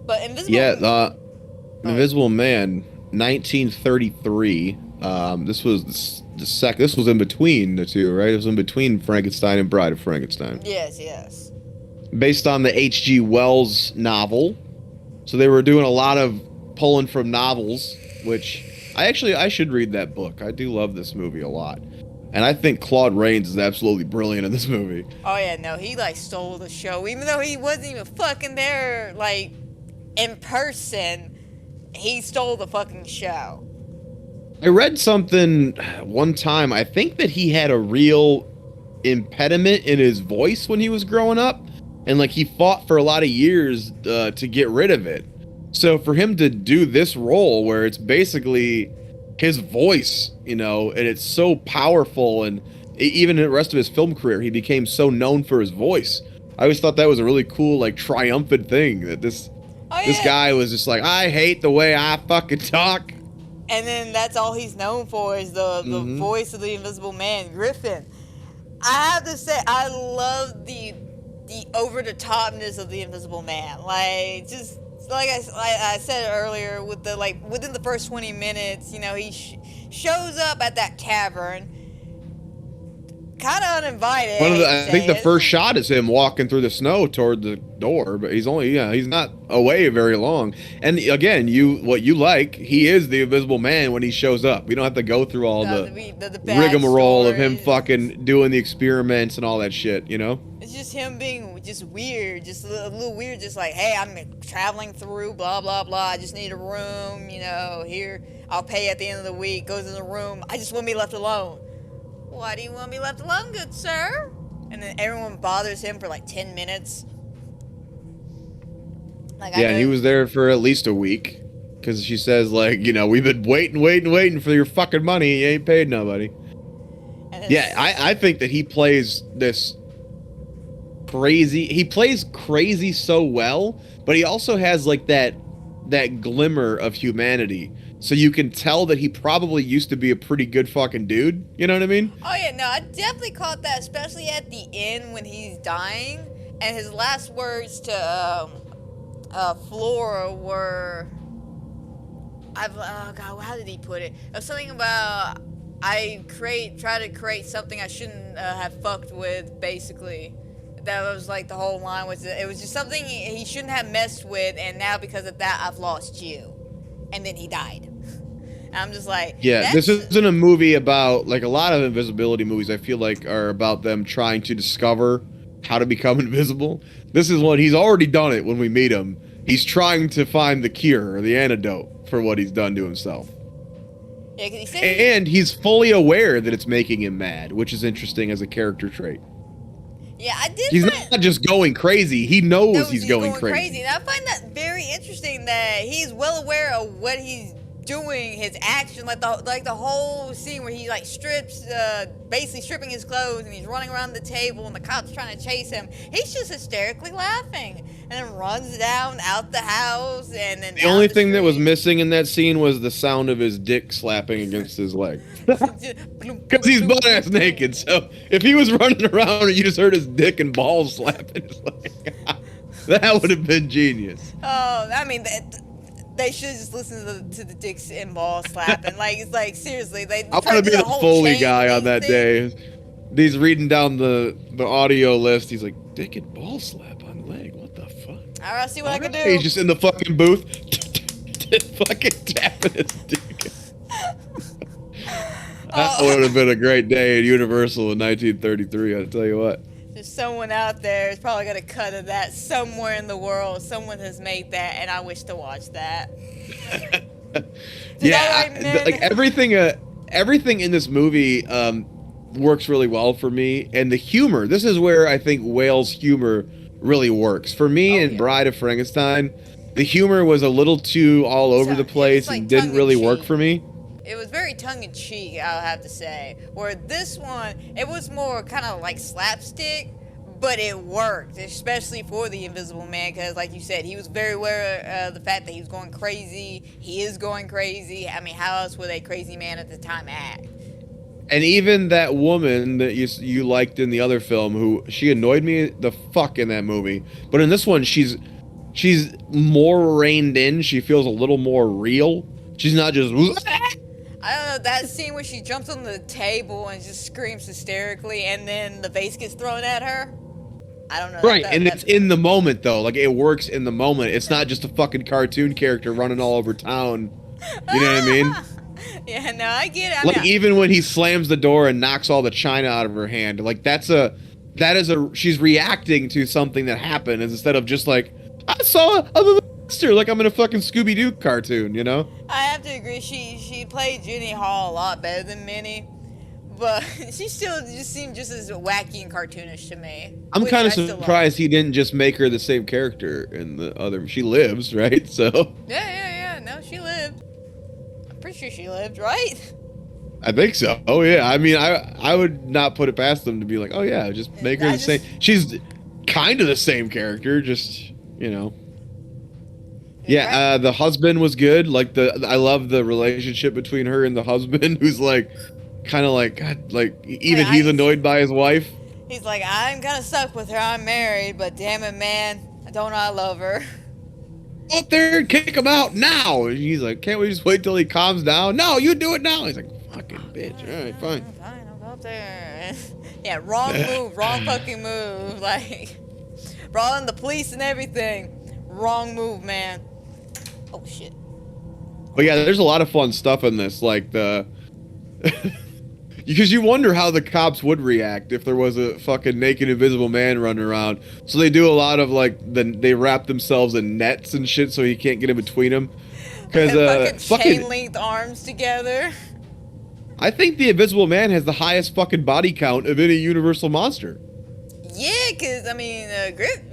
But Invisible Man, 1933. This was this was in between the two, right? It was in between Frankenstein and Bride of Frankenstein. Yes. Based on the H.G. Wells novel. So they were doing a lot of pulling from novels, which I should read that book. I do love this movie a lot. And I think Claude Rains is absolutely brilliant in this movie. Oh yeah, no, he like stole the show. Even though he wasn't even fucking there, like, in person, he stole the fucking show. I read something one time, I think that he had a real impediment in his voice when he was growing up. And like he fought for a lot of years to get rid of it. So for him to do this role where it's basically his voice, and it's so powerful, and even in the rest of his film career, he became so known for his voice. I always thought that was a really cool, like, triumphant thing, that this guy was just like, I hate the way I fucking talk. And then that's all he's known for is the voice of the Invisible Man, Griffin. I have to say, I love the over-the-topness of the Invisible Man. Like, just... Like I said earlier, within the first 20 minutes, he shows up at that tavern, kind of uninvited. I think the first shot is him walking through the snow toward the door, but he's not away very long. And again, he is the Invisible Man when he shows up. We don't have to go through all the rigmarole of him fucking doing the experiments and all that shit, It's just him being just weird, just a little weird, just like, hey, I'm traveling through, blah, blah, blah, I just need a room, here, I'll pay at the end of the week, goes in the room, I just want to be left alone. Why do you want to be left alone, good sir? And then everyone bothers him for like 10 minutes. And he was there for at least a week, because she says, like, we've been waiting for your fucking money, you ain't paid nobody. I think that he plays this he plays crazy so well, but he also has like that glimmer of humanity, so you can tell that he probably used to be a pretty good fucking dude, you know what I mean? Oh yeah, no, I definitely caught that, especially at the end when he's dying, and his last words to Flora were, oh god, how did he put it? It was something about, try to create something I shouldn't have fucked with, basically. That was like the whole line, it was just something he shouldn't have messed with, and now because of that I've lost you. And then he died. And I'm just like, yeah, this isn't a movie about, like, a lot of invisibility movies I feel like are about them trying to discover how to become invisible. This is one, he's already done it when we meet him. He's trying to find the cure or the antidote for what he's done to himself. Yeah, 'cause he said and he's fully aware that it's making him mad, which is interesting as a character trait. Yeah, I did. He's not just going crazy. He knows he's going crazy. And I find that very interesting that he's well aware of what he's doing, his action, like the whole scene where he like strips, basically stripping his clothes, and he's running around the table, and the cops trying to chase him. He's just hysterically laughing. and then runs down out the house, and then The only thing that was missing in that scene was the sound of his dick slapping against his leg. Because he's butt ass naked, so if he was running around and you just heard his dick and balls slapping his leg, that would have been genius. Oh, I mean, they should just listen to the dicks and balls slapping. It's like seriously, they. I want to be the Foley guy on that day. He's reading down the audio list. He's like, dick and ball slap on leg. What the fuck? All right, see what I can do. He's just in the fucking booth, fucking tapping his dick. That would have been a great day at Universal in 1933. I'll tell you what. There's someone out there who's probably got a cut of that somewhere in the world. Someone has made that, and I wish to watch that. Like everything in this movie works really well for me, and the humor. This is where I think Whale's humor really works for me. In Bride of Frankenstein, the humor was a little too all over the place and didn't really work for me. It was very tongue-in-cheek, I'll have to say. Where this one, it was more kind of like slapstick, but it worked, especially for the Invisible Man, because like you said, he was very aware of the fact that he was going crazy. He is going crazy. I mean, how else would a crazy man at the time act? And even that woman that you liked in the other film, who she annoyed me the fuck in that movie, but in this one, she's more reined in. She feels a little more real. She's not just. I don't know, that scene where she jumps on the table and just screams hysterically, and then the vase gets thrown at her. I don't know. Right, it's in the moment though. Like, it works in the moment. It's not just a fucking cartoon character running all over town. You know what I mean? Yeah, no, I get it. Like, even when he slams the door and knocks all the china out of her hand, like she's reacting to something that happened instead of just like, I saw a monster, like I'm in a fucking Scooby-Doo cartoon, you know? I have to agree, she played Jenny Hall a lot better than Minnie, but she still just seemed just as wacky and cartoonish to me. I'm kind of surprised he didn't just make her the same character in the other. She lives, right? So. Yeah. No, she lived. I'm pretty sure she lived, right? I think so. Oh yeah. I mean, I would not put it past them to be like, oh yeah, just make her the same. She's kind of the same character, just, you know. Yeah, the husband was good. Like, I love the relationship between her and the husband, who's like, kind of like, God, like, even he's annoyed by his wife. He's like, I'm kind of stuck with her. I'm married, but damn it, man, I love her. Go up there and kick him out now. And he's like, can't we just wait till he calms down? No, you do it now. He's like, fucking bitch. All right, fine. Fine, I'll go up there. Yeah, wrong move, wrong fucking move. Like, brought in the police and everything. Wrong move, man. Oh shit. But yeah, there's a lot of fun stuff in this, like because you wonder how the cops would react if there was a fucking naked invisible man running around. So they do a lot of like they wrap themselves in nets and shit so he can't get in between them. Because chain linked arms together. I think the Invisible Man has the highest fucking body count of any Universal monster. Yeah, because I mean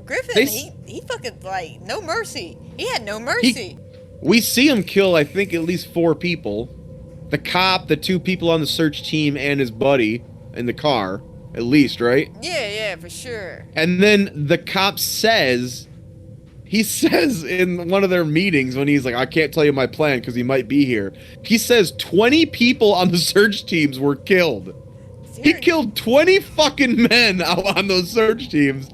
Griffin, he fucking like no mercy. He had no mercy. We see him kill, I think, at least 4 people. The cop, the 2 people on the search team, and his buddy in the car, at least, right? Yeah, for sure. And then the cop says in one of their meetings when he's like, I can't tell you my plan because he might be here. He says 20 people on the search teams were killed. Seriously? He killed 20 fucking men out on those search teams.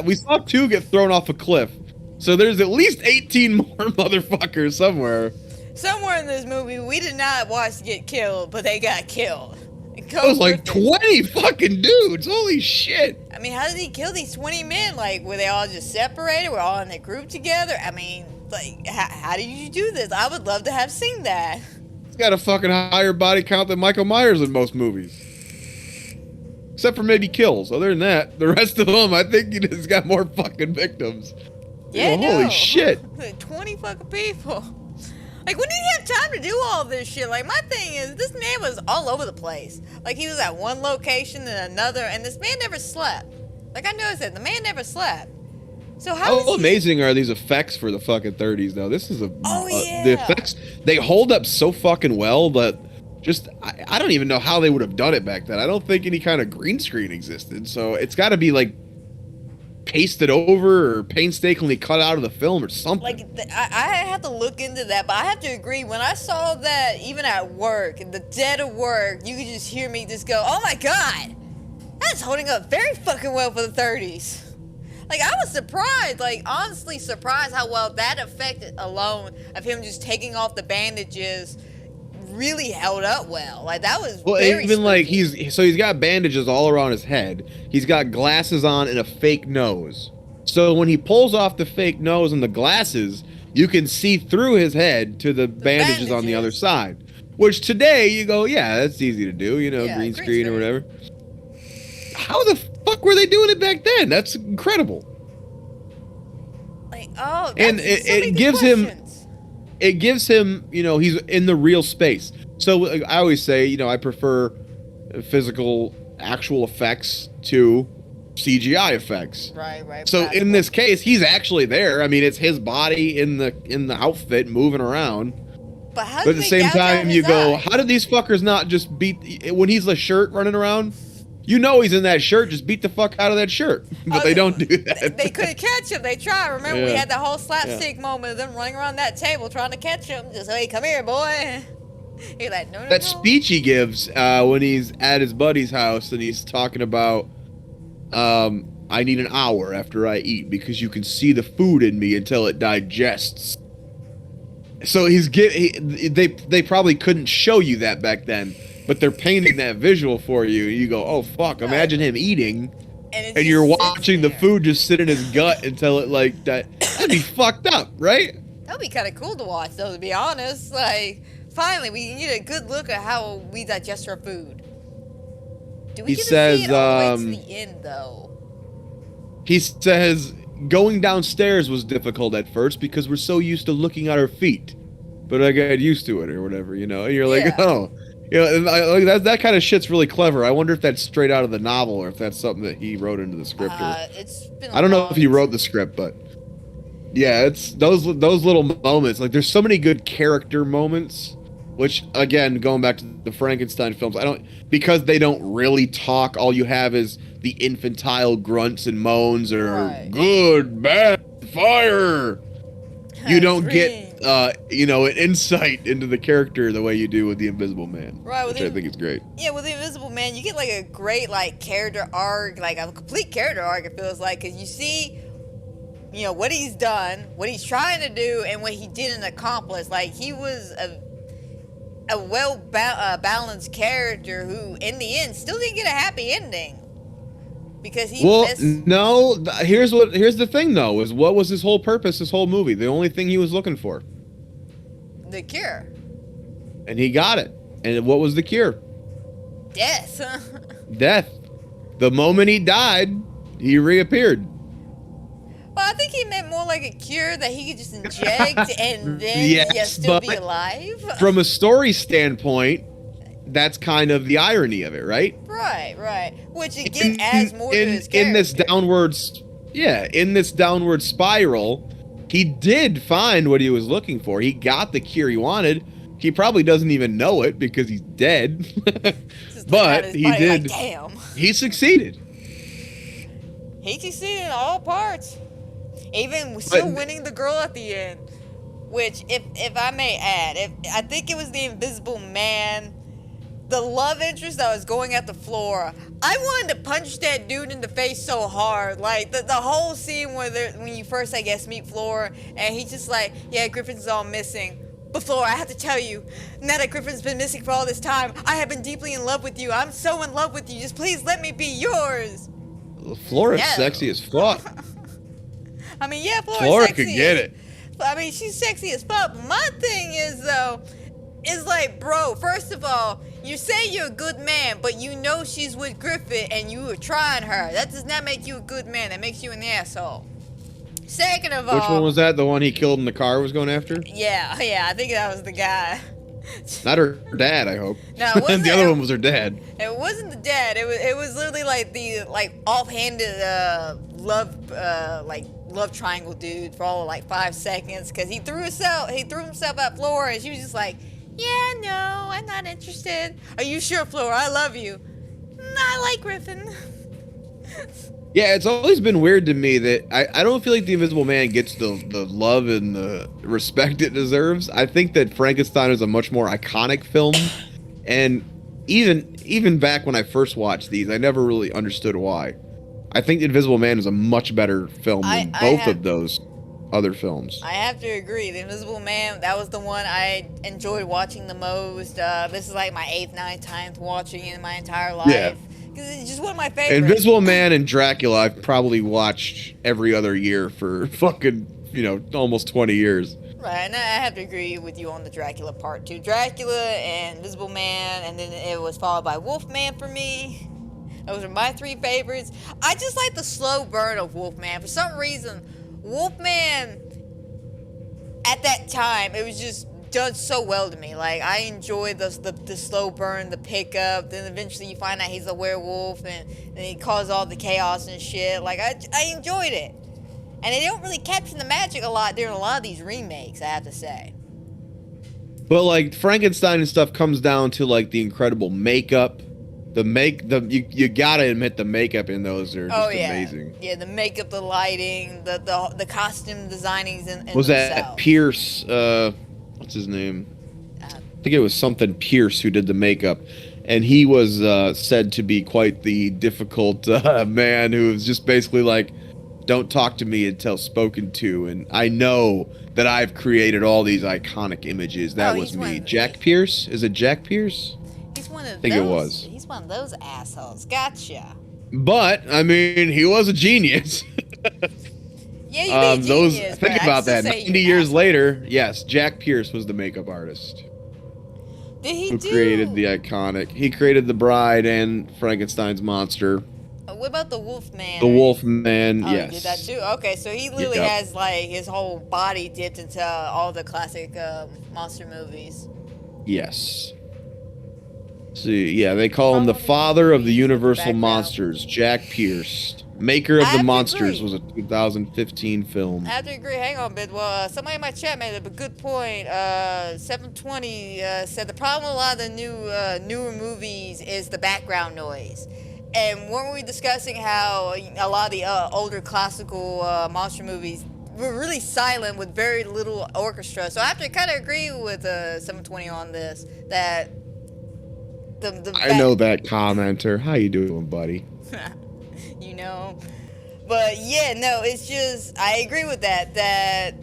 We saw 2 get thrown off a cliff. So there's at least 18 more motherfuckers somewhere. Somewhere in this movie, we did not watch get killed, but they got killed. It was like 20 fucking dudes. Holy shit. I mean, how did he kill these 20 men? Like, were they all just separated? Were all in a group together? I mean, like, how did you do this? I would love to have seen that. He's got a fucking higher body count than Michael Myers in most movies. Except for maybe kills. Other than that, the rest of them, I think he's got more fucking victims. Yeah, you know, holy shit. 20 fucking people. Like, when did he have time to do all this shit? Like, my thing is, this man was all over the place. Like, he was at one location and another, and this man never slept. Like, I noticed that. The man never slept. So how amazing are these effects for the fucking 30s, though? This is yeah. The effects, they hold up so fucking well that just, I don't even know how they would have done it back then. I don't think any kind of green screen existed, so it's got to be, like, pasted over or painstakingly cut out of the film or something. Like, I have to look into that, but I have to agree, when I saw that, even at work, in the dead of work, you could just hear me just go, oh my god, that's holding up very fucking well for the 30s. Like, I was surprised, like, honestly surprised how well that effect alone of him just taking off the bandages really held up well. Like, that was very even like spooky. he's got bandages all around his head. He's got glasses on and a fake nose. So when he pulls off the fake nose and the glasses, you can see through his head to the bandages on the other side. Which today you go, yeah, that's easy to do, you know, Yeah, green green screen or screen. whatever. How the fuck were they doing it back then? That's incredible. Like, oh, And that's so many it good gives him questions. it gives him, you know, he's in the real space. So I always say, you know, I prefer physical, actual effects to CGI effects. Right. So in this case, he's actually there. I mean, it's his body in the outfit moving around. But how But at the same time, you go, eye? how did these fuckers not just beat when he's the shirt running around? You know he's in that shirt. Just beat the fuck out of that shirt. But they don't do that. They couldn't catch him. They tried. Remember, we Yeah. had the whole slapstick moment of them running around that table trying to catch him. Just, hey, come here, boy. You're like, no. That speech he gives when he's at his buddy's house and he's talking about, I need an hour after I eat because you can see the food in me until it digests. So they probably couldn't show you that back then, but they're painting that visual for you. You go, oh fuck! Imagine him eating, and you're watching the food just sit in his gut until it like that. That'd be fucked up, right? That'd be kind of cool to watch, though. To be honest, like, finally, we get a good look at how we digest our food. Do we He get to says, see it all the way to the end, though? He says going downstairs was difficult at first because we're so used to looking at our feet, but I got used to it or whatever, you know. And you're like, Yeah. oh, you know, and that kind of shit's really clever. I wonder if that's straight out of the novel or if that's something that he wrote into the script. It's been I don't know if he wrote the script, but yeah, it's those little moments. Like, there's so many good character moments. Which, again, going back to the Frankenstein films, because they don't really talk, all you have is the infantile grunts and moans or good, bad, fire. You don't get, you know, an insight into the character the way you do with the Invisible Man, Right, which I think is great. Yeah, with the Invisible Man, you get like a great like character arc, like a complete character arc. It feels like, because you see, you know, what he's done, what he's trying to do, and what he didn't accomplish. Like, he was a balanced character who, in the end, still didn't get a happy ending because he missed. No. Here's the thing, though: is what was his whole purpose? This whole movie, the only thing he was looking for, The cure. and he got it. And what was the cure? Death. Death. The moment he died, he reappeared. Well, I think he meant more like a cure that he could just inject and then still be alive. From a story standpoint, that's kind of the irony of it, right? Right. Which again adds more to his character. In this downward spiral, he did find what he was looking for. He got the cure he wanted. He probably doesn't even know it because he's dead. But he did. Like, damn. He succeeded. He succeeded in all parts. Even still winning the girl at the end. Which, if I may add, I think it was the Invisible Man, the love interest that was going at the floor. I wanted to punch that dude in the face so hard. Like, the whole scene when you first, I guess, meet Flora, and he's just like, yeah, Griffin's all missing. But Flora, I have to tell you, now that Griffin's been missing for all this time, I have been deeply in love with you. I'm so in love with you. Just please let me be yours. Flora's sexy as fuck. I mean, yeah, Flora could get it. I mean, she's sexy as fuck. My thing is, though, is like, bro, first of all, you say you're a good man, but you know she's with Griffith and you were trying her. That does not make you a good man. That makes you an asshole. Second of all... Which one was that? The one he killed in the car was going after? Yeah, I think that was the guy. Not her dad, I hope. No, it wasn't. The other one was her dad. It wasn't the dad. It was literally like the offhanded love triangle dude for all of like 5 seconds, because he threw himself at Flora and she was just like, yeah, no, I'm not interested. Are you sure, Flora? I love you. I like Griffin. Yeah, it's always been weird to me that I don't feel like the Invisible Man gets the love and the respect it deserves. I think that Frankenstein is a much more iconic film, and even back when I first watched these, I never really understood why. I think The Invisible Man is a much better film than both of those other films. I have to agree. The Invisible Man, that was the one I enjoyed watching the most. This is like my 8th, 9th time watching it in my entire life. Yeah. Because it's just one of my favorites. Invisible Man and Dracula, I've probably watched every other year for fucking, almost 20 years. Right, and I have to agree with you on the Dracula part too. Dracula and Invisible Man, and then it was followed by Wolfman for me. Those are my 3 favorites. I just like the slow burn of Wolfman. For some reason, Wolfman, at that time, it was just done so well to me. Like, I enjoyed the slow burn, the pickup. Then eventually you find out he's a werewolf, and he caused all the chaos and shit. Like, I enjoyed it. And they don't really capture the magic a lot during a lot of these remakes, I have to say. But like Frankenstein and stuff comes down to like the incredible makeup. You gotta admit the makeup in those are just amazing. Yeah, the makeup, the lighting, the costume designings in Was themselves. that Pierce? What's his name? I think it was something Pierce who did the makeup, and he was said to be quite the difficult man who was just basically like, "Don't talk to me until spoken to," and I know that I've created all these iconic images. That was me. Jack Pierce? Is it Jack Pierce? He's one of those. I think it was. He's one of those assholes. Gotcha. But I mean, he was a genius. Yeah, you be a genius. Think about that. 90 years later, yes, Jack Pierce was the makeup artist. Who created the iconic? He created the Bride and Frankenstein's monster. What about the Wolfman? The Wolfman, oh, yes. He did that too? Okay, so he literally has like his whole body dipped into all the classic monster movies. Yes. See, yeah, they call him the father of the Universal Monsters, Jack Pierce. Maker of the Monsters was a 2015 film. I have to agree. Hang on, bit. Well, somebody in my chat made a good point. 720 said the problem with a lot of the newer movies is the background noise. And weren't we discussing how a lot of the older classical monster movies were really silent with very little orchestra? So I have to kind of agree with 720 on this. That I know that commenter. How you doing, buddy? But yeah, no, it's just I agree with that. That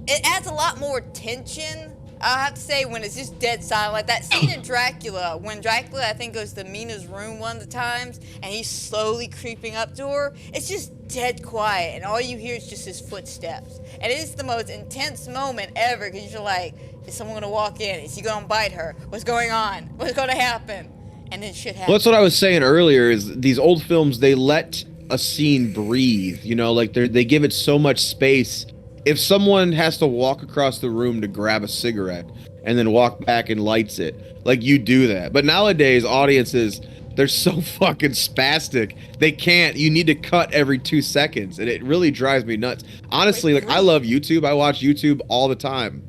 it adds a lot more tension. I have to say, when it's just dead silent, like that scene in Dracula, when Dracula, I think, goes to Mina's room one of the times, and he's slowly creeping up to her, it's just dead quiet, and all you hear is just his footsteps. And it is the most intense moment ever, because you're like, is someone going to walk in? Is he going to bite her? What's going on? What's going to happen? And then shit happens. Well, that's what I was saying earlier, is these old films, they let a scene breathe, like they give it so much space. If someone has to walk across the room to grab a cigarette and then walk back and lights it, like, you do that. But nowadays, audiences, they're so fucking spastic. They can't. You need to cut every 2 seconds, and it really drives me nuts. Honestly, like, I love YouTube. I watch YouTube all the time.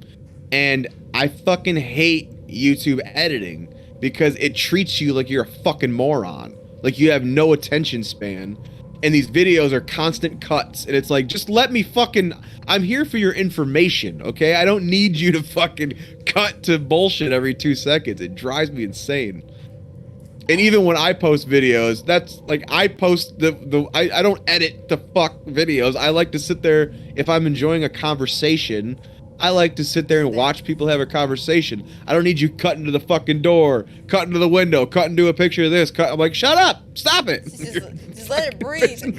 And I fucking hate YouTube editing because it treats you like you're a fucking moron. Like, you have no attention span. And these videos are constant cuts, and it's like, just let me fucking, I'm here for your information, okay? I don't need you to fucking cut to bullshit every 2 seconds. It drives me insane. And even when I post videos, that's like, I post I don't edit the fuck videos. I like to sit there, if I'm enjoying a conversation, I like to sit there and watch people have a conversation. I don't need you cutting to the fucking door, cutting to the window, cutting to a picture of this. I'm like, shut up, stop it. Just let it breathe. And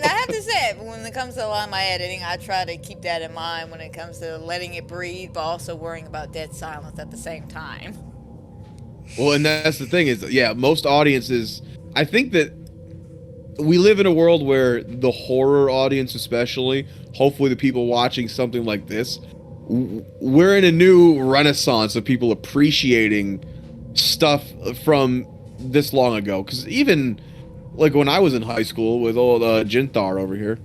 I have to say, when it comes to a lot of my editing, I try to keep that in mind when it comes to letting it breathe, but also worrying about dead silence at the same time. Well, and that's the thing is, yeah, most audiences, I think that we live in a world where the horror audience especially, hopefully the people watching something like this, we're in a new renaissance of people appreciating stuff from this long ago. Because even, like, when I was in high school with old Jinthar over here,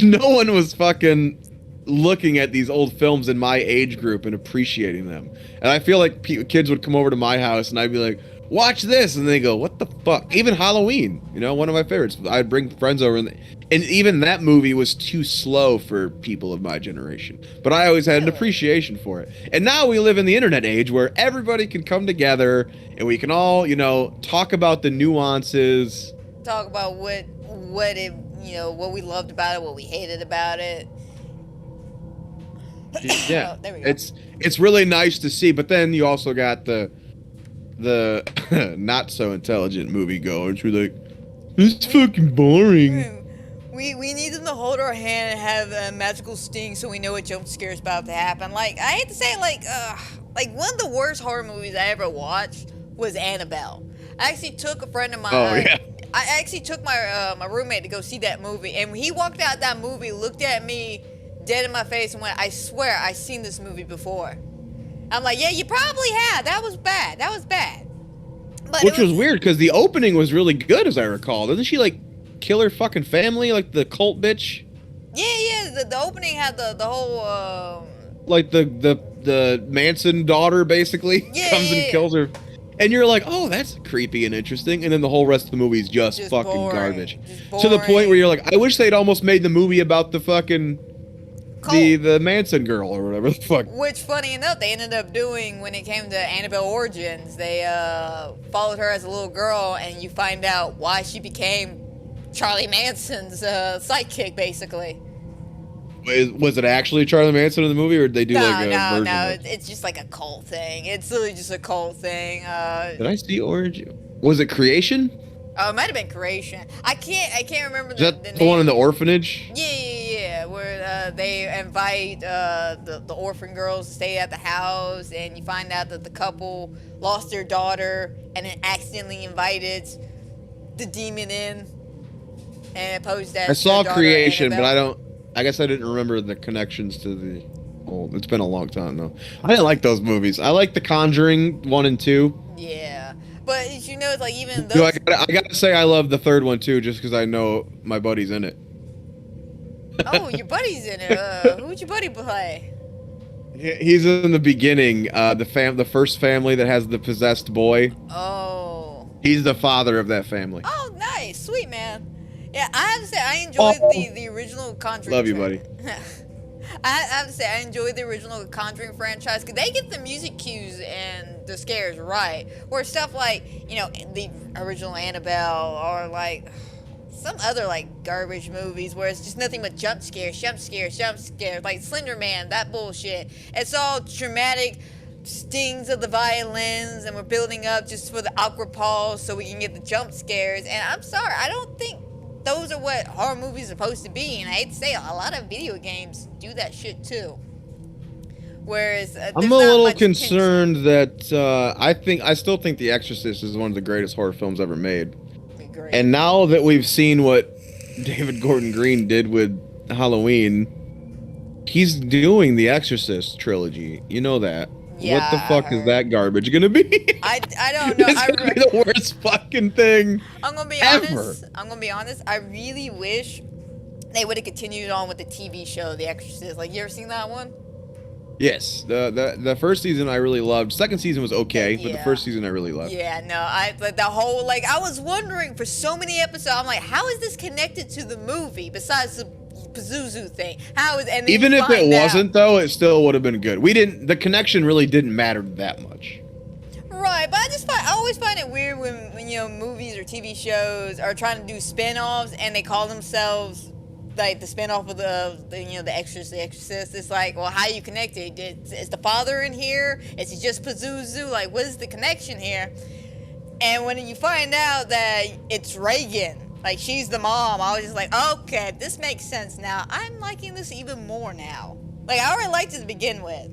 no one was fucking looking at these old films in my age group and appreciating them. And I feel like kids would come over to my house and I'd be like, watch this, and they go, what the fuck? Even Halloween, you know, one of my favorites. I'd bring friends over, and even that movie was too slow for people of my generation. But I always had an appreciation for it. And now we live in the internet age where everybody can come together, and we can all, you know, talk about the nuances. Talk about what it, you know, what we loved about it, what we hated about it. Yeah, oh, there we go. It's really nice to see, but then you also got the not so intelligent moviegoers who are like, it's fucking boring. We need them to hold our hand and have a magical sting so we know a jump scare is about to happen. Like, I hate to say it, like one of the worst horror movies I ever watched was Annabelle. I actually took a friend of mine. Oh, yeah. I actually took my roommate to go see that movie, and when he walked out that movie, looked at me dead in my face and went, I swear I've seen this movie before. I'm like, yeah, you probably have. That was bad. But Which was weird, because the opening was really good, as I recall. Doesn't she, like, kill her fucking family, like the cult bitch? Yeah. The opening had the whole, like the Manson daughter, basically, comes and kills her. And you're like, oh, that's creepy and interesting. And then the whole rest of the movie is just fucking boring. garbage. To the point where you're like, I wish they'd almost made the movie about the fucking... The Manson girl or whatever the fuck. Which, funny enough, they ended up doing when it came to Annabelle Origins. They followed her as a little girl, and you find out why she became Charlie Manson's sidekick, basically. Was it actually Charlie Manson in the movie, or did they do like a version No, of it? it's just like a cult thing. It's literally just a cult thing. Did I see Origin? Was it Creation? Oh, it might have been Creation. I can't remember Is that the one in the orphanage? Yeah. Where they invite the orphan girls to stay at the house, and you find out that the couple lost their daughter and then accidentally invited the demon in, and it posed as I saw their daughter, Creation, Annabelle. but I guess I didn't remember the connections to the. Oh, it's been a long time though. I didn't like those movies. I like The Conjuring 1 and 2. Yeah, but you know, it's like even Dude, those. I gotta say I love the third one too, just because I know my buddy's in it. Oh, your buddy's in it. Who'd your buddy play? He's in the beginning. The first family that has the possessed boy. Oh. He's the father of that family. Oh, nice, sweet man. Yeah, I have to say I enjoyed the original Conjuring. Love you, buddy. I have to say I enjoyed the original Conjuring franchise because they get the music cues and the scares right. Where stuff like, you know, the original Annabelle or like some other like garbage movies where it's just nothing but jump scares, like Slender Man, that bullshit. It's all dramatic stings of the violins, and we're building up just for the awkward pause so we can get the jump scares. And I'm sorry, I don't think those are what horror movies are supposed to be. And I hate to say, a lot of video games do that shit too. Whereas I'm a little concerned that I still think The Exorcist is one of the greatest horror films ever made. Great. And now that we've seen what David Gordon Green did with Halloween, he's doing the Exorcist trilogy. You know that. Yeah, what the fuck is that garbage gonna be? I don't know. It's gonna be the worst fucking thing. I'm gonna be ever. honest. I really wish they would have continued on with the TV show The Exorcist. Like, you ever seen that one? Yes, the first season I really loved. Second season was okay, but the first season I really loved. Yeah, no, I was wondering for so many episodes. I'm like, how is this connected to the movie besides the Pazuzu thing? How is and even if it wasn't though, it still would have been good. The connection really didn't matter that much. Right, but I always find it weird when you know movies or TV shows are trying to do spin-offs and they call themselves like the spin-off of the Exorcist. It's like, well, how you connected? Is the father in here? Is he just Pazuzu? Like, what is the connection here? And when you find out that it's Reagan, like she's the mom, I was just like, okay, this makes sense now. I'm liking this even more now. Like, I already liked it to begin with.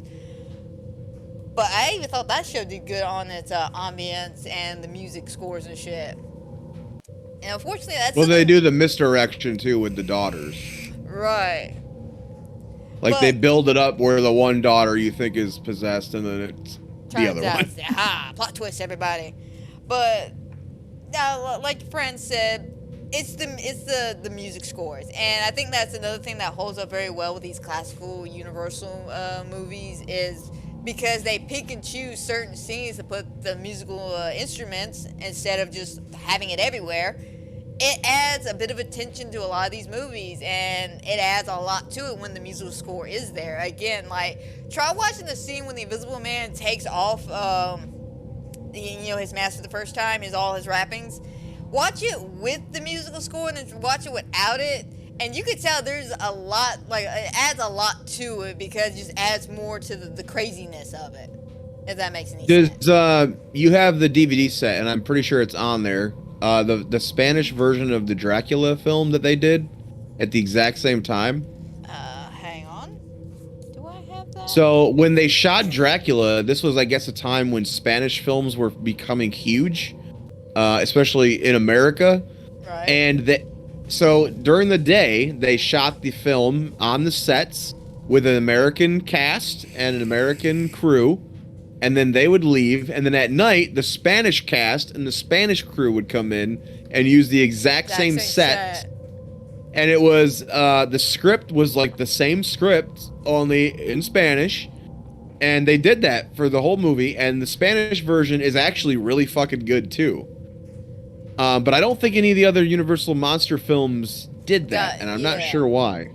But I even thought that show did good on its ambience and the music scores and shit. And unfortunately, that's... Well, they do the misdirection, too, with the daughters. Right. Like, they build it up where the one daughter you think is possessed, and then it's the other one. Ha! Plot twist, everybody. But, like your friend said, it's the music scores. And I think that's another thing that holds up very well with these classical Universal movies is because they pick and choose certain scenes to put the musical instruments instead of just having it everywhere. It adds a bit of attention to a lot of these movies, and it adds a lot to it when the musical score is there. Again, like, try watching the scene when the Invisible Man takes off, his mask for the first time, all his wrappings. Watch it with the musical score and then watch it without it, and you can tell there's a lot, like, it adds a lot to it because it just adds more to the craziness of it, if that makes any sense. You have the DVD set, and I'm pretty sure it's on there. The Spanish version of the Dracula film that they did at the exact same time. Hang on. Do I have that? So when they shot Dracula, this was, I guess, a time when Spanish films were becoming huge, especially in America. Right. And so during the day, they shot the film on the sets with an American cast and an American crew. And then they would leave, and then at night, the Spanish cast and the Spanish crew would come in and use the exact same set. And it was, the script was like the same script, only in Spanish. And they did that for the whole movie, and the Spanish version is actually really fucking good, too. But I don't think any of the other Universal Monster films did that, and I'm not sure why.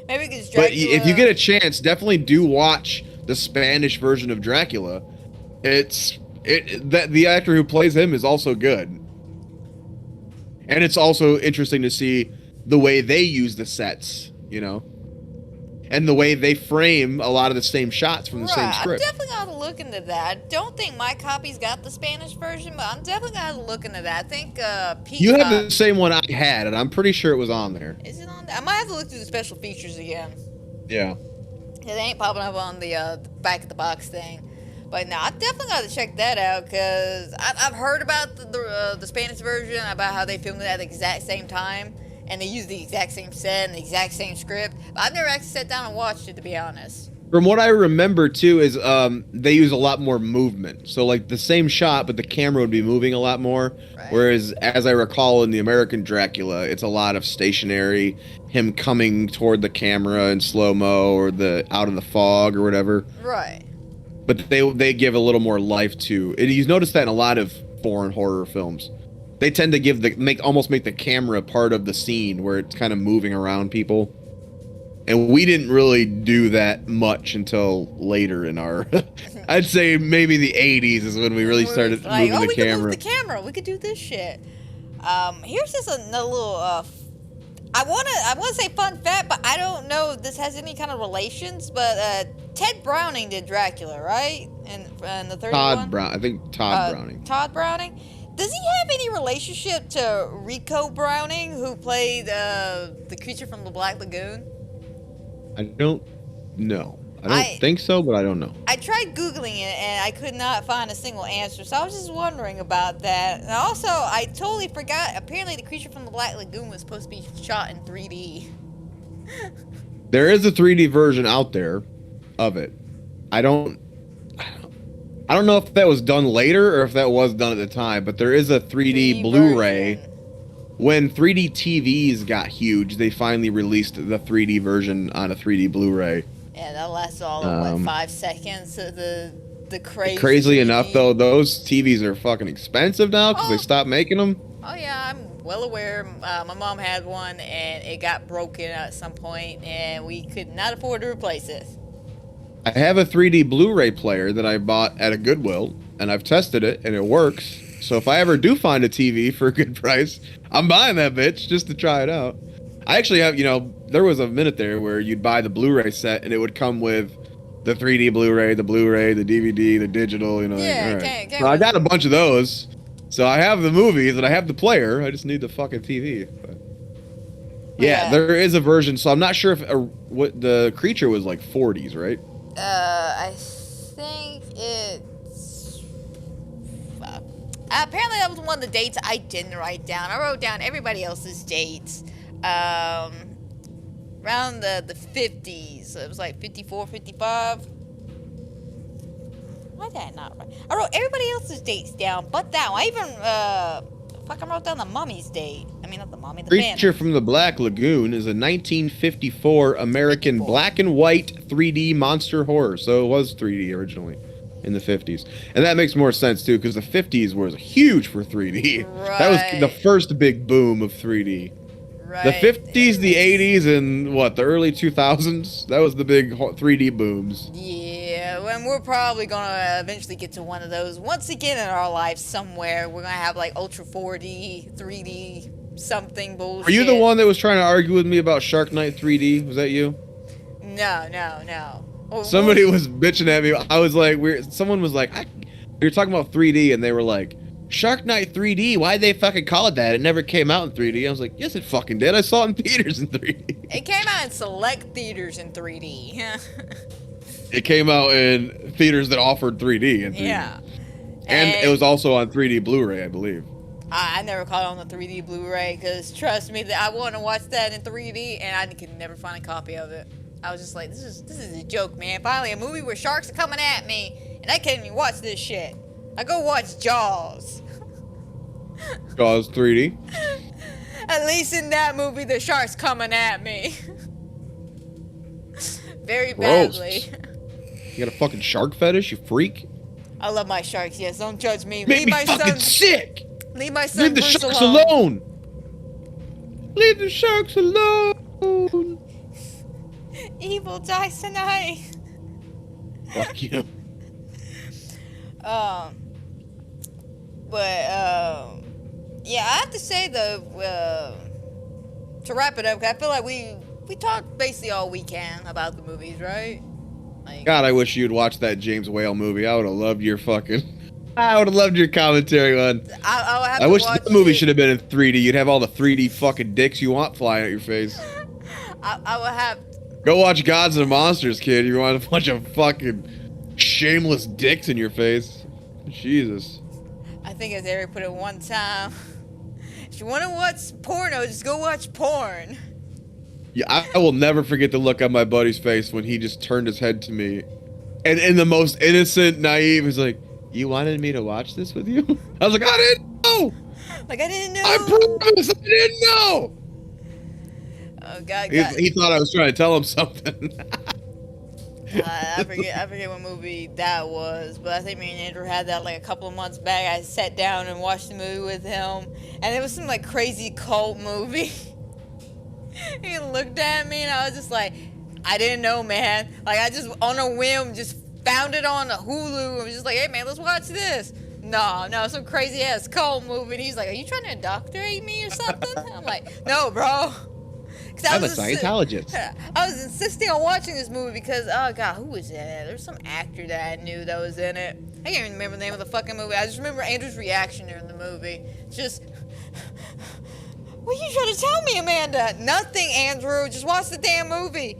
Maybe because Dracula... But if you get a chance, definitely do watch the Spanish version of Dracula. The actor who plays him is also good. And it's also interesting to see the way they use the sets, and the way they frame a lot of the same shots from the same script. I'm definitely going to look into that. I don't think my copy's got the Spanish version, but I'm definitely going to look into that. I think Peacock... You have the same one I had, and I'm pretty sure it was on there. Is it on there? I might have to look through the special features again. Yeah. It ain't popping up on the back of the box thing. But no, I definitely got to check that out, because I've heard about the Spanish version, about how they filmed it at the exact same time, and they used the exact same set and the exact same script. But I've never actually sat down and watched it, to be honest. From what I remember, too, is they use a lot more movement. So, like, the same shot, but the camera would be moving a lot more. Right. Whereas, as I recall, in the American Dracula, it's a lot of stationary, him coming toward the camera in slow-mo, or the out of the fog, or whatever. Right. But they give a little more life to... And you notice that in a lot of foreign horror films. They tend to almost make the camera part of the scene, where it's kind of moving around people. And we didn't really do that much until later in our... I'd say maybe the 80s is when we really started moving the camera. We could move the camera. We could do this shit. Here's just another little... I want to say fun fact, but I don't know if this has any kind of relations, but Ted Browning did Dracula, right? In the third one? I think Todd Browning. Todd Browning? Does he have any relationship to Rico Browning, who played the creature from the Black Lagoon? I don't know. I don't think so, but I don't know. I tried Googling it, and I could not find a single answer, so I was just wondering about that. And also, I totally forgot, apparently the creature from the Black Lagoon was supposed to be shot in 3D. There is a 3D version out there of it. I don't know if that was done later or if that was done at the time, but there is a 3D Blu-ray. When 3D TVs got huge, they finally released the 3D version on a 3D Blu-ray. Yeah, that lasts all of, 5 seconds? So the crazy... Crazily enough, though, those TVs are fucking expensive now because they stopped making them. Oh, yeah, I'm well aware. My mom had one, and it got broken at some point, and we could not afford to replace it. I have a 3D Blu-ray player that I bought at a Goodwill, and I've tested it, and it works. So if I ever do find a TV for a good price, I'm buying that bitch just to try it out. I actually have, there was a minute there where you'd buy the Blu-ray set, and it would come with the 3D Blu-ray, the DVD, the digital, Yeah, right. So I got a bunch of those. So I have the movies, and I have the player. I just need the fucking TV. But yeah, there is a version. So I'm not sure if what the creature was like 40s, right? I think it's... apparently that was one of the dates I didn't write down. I wrote down everybody else's dates. Around the 50s. So it was like 54, 55. Why did I not write? I wrote everybody else's dates down, but that one. I even Fuck, I wrote down the Mummy's date. I mean, not the Mummy, the Creature Phantom. from the Black Lagoon is a 1954 American black and white 3D monster horror. So it was 3D originally in the 50s. And that makes more sense too, because the 50s was huge for 3D. Right. That was the first big boom of 3D. Right. The 50s, the 80s, and what, the early 2000s? That was the big 3D booms. Yeah, and we're probably gonna eventually get to one of those once again in our lives somewhere. We're gonna have like Ultra 4D, 3D, something bullshit. Are you the one that was trying to argue with me about Shark Night 3D? Was that you? No. Well, Somebody was bitching at me. I was like, someone was like, we were talking about 3D, and they were like, Shark Night 3D, why'd they fucking call it that? It never came out in 3D. I was like, yes, it fucking did. I saw it in theaters in 3D. It came out in select theaters in 3D. It came out in theaters that offered 3D in 3D. Yeah. And it was also on 3D Blu-ray, I believe. I never caught it on the 3D Blu-ray, because trust me, I want to watch that in 3D, and I could never find a copy of it. I was just like, this is a joke, man. Finally, a movie where sharks are coming at me, and I can't even watch this shit. I go watch Jaws. Jaws 3D. At least in that movie, the shark's coming at me. Very Gross. badly. You got a fucking shark fetish, you freak? I love my sharks, yes. Don't judge me. Make me fucking sick! Leave my son Leave the Bruce sharks alone! Leave the sharks alone! Evil dies tonight. Fuck you. Yeah, I have to say though, to wrap it up, I feel like we talked basically all weekend about the movies, right? Like, God, I wish you'd watched that James Whale movie. I would have loved your commentary on. I wish that movie should have been in 3D. You'd have all the 3D fucking dicks you want flying at your face. I would have. Go watch Gods and Monsters, kid. You want a bunch of fucking shameless dicks in your face. Jesus. I think as Eric put it one time, if you want to watch porno, just go watch porn. Yeah, I will never forget the look on my buddy's face when he just turned his head to me. And in the most innocent, naive, he's like, you wanted me to watch this with you? I was like, I didn't know! Like, I didn't know! I promise I didn't know! Oh, God. He thought I was trying to tell him something. I forget what movie that was, but I think me and Andrew had that like a couple of months back. I sat down and watched the movie with him, and it was some like crazy cult movie. He looked at me, and I was just like, I didn't know, man. Like, I just, on a whim, just found it on Hulu, and was just like, hey, man, let's watch this. No, some crazy-ass cult movie. And he's like, are you trying to indoctrinate me or something? I'm like, no, bro. I'm a Scientologist. I was insisting on watching this movie because, oh, God, who was in it? There was some actor that I knew that was in it. I can't even remember the name of the fucking movie. I just remember Andrew's reaction during the movie. Just... What are you trying to tell me, Amanda? Nothing, Andrew. Just watch the damn movie.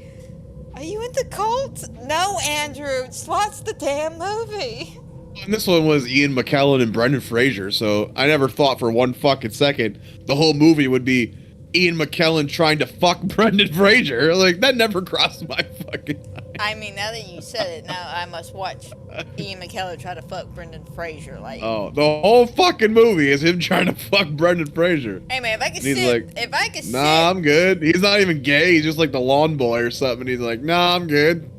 Are you into cults? No, Andrew. Just watch the damn movie. And this one was Ian McKellen and Brendan Fraser, so I never thought for one fucking second the whole movie would be Ian McKellen trying to fuck Brendan Fraser. Like, that never crossed my fucking mind. I mean, now that you said it, now I must watch Ian McKellen try to fuck Brendan Fraser. Like, oh, the whole fucking movie is him trying to fuck Brendan Fraser. Hey man, if I could sit, nah, I'm good. He's not even gay. He's just like the lawn boy or something. He's like, nah, I'm good.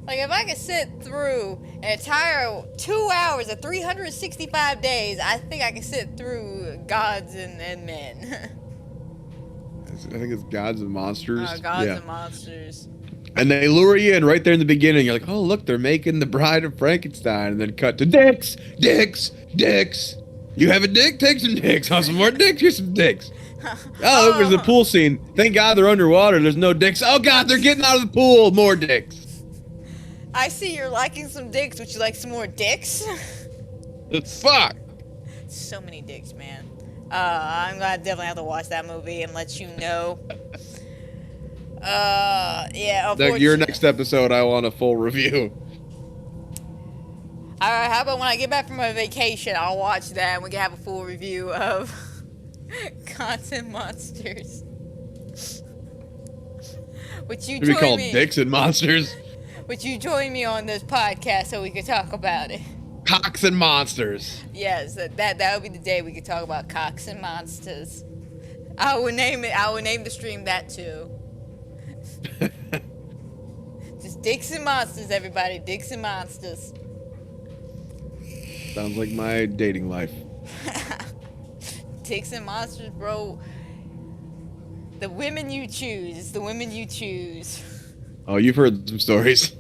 Like, if I could sit through an entire 2 hours of 365 days, I think I could sit through Gods and Men. I think it's Gods and Monsters. Gods and Monsters. And they lure you in right there in the beginning. You're like, oh, look, they're making the Bride of Frankenstein. And then cut to dicks. You have a dick? Take some dicks. Want some more dicks? Here's some dicks. Oh, look, there's a pool scene. Thank God they're underwater. There's no dicks. Oh, God, they're getting out of the pool. More dicks. I see you're liking some dicks. Would you like some more dicks? Fuck. So many dicks, man. I'm gonna definitely have to watch that movie and let you know. Yeah, unfortunately. Your next episode, I want a full review. Alright, how about when I get back from my vacation, I'll watch that and we can have a full review of Gods and Monsters. Would you Should be join called me? Dicks and Monsters. Would you join me on this podcast so we could talk about it? Cocks and monsters. Yes, that would be the day we could talk about cocks and monsters. I would name the stream that too. Just dicks and monsters, everybody. Dicks and monsters. Sounds like my dating life. Dicks and monsters, bro. The women you choose. It's the women you choose. Oh, you've heard some stories.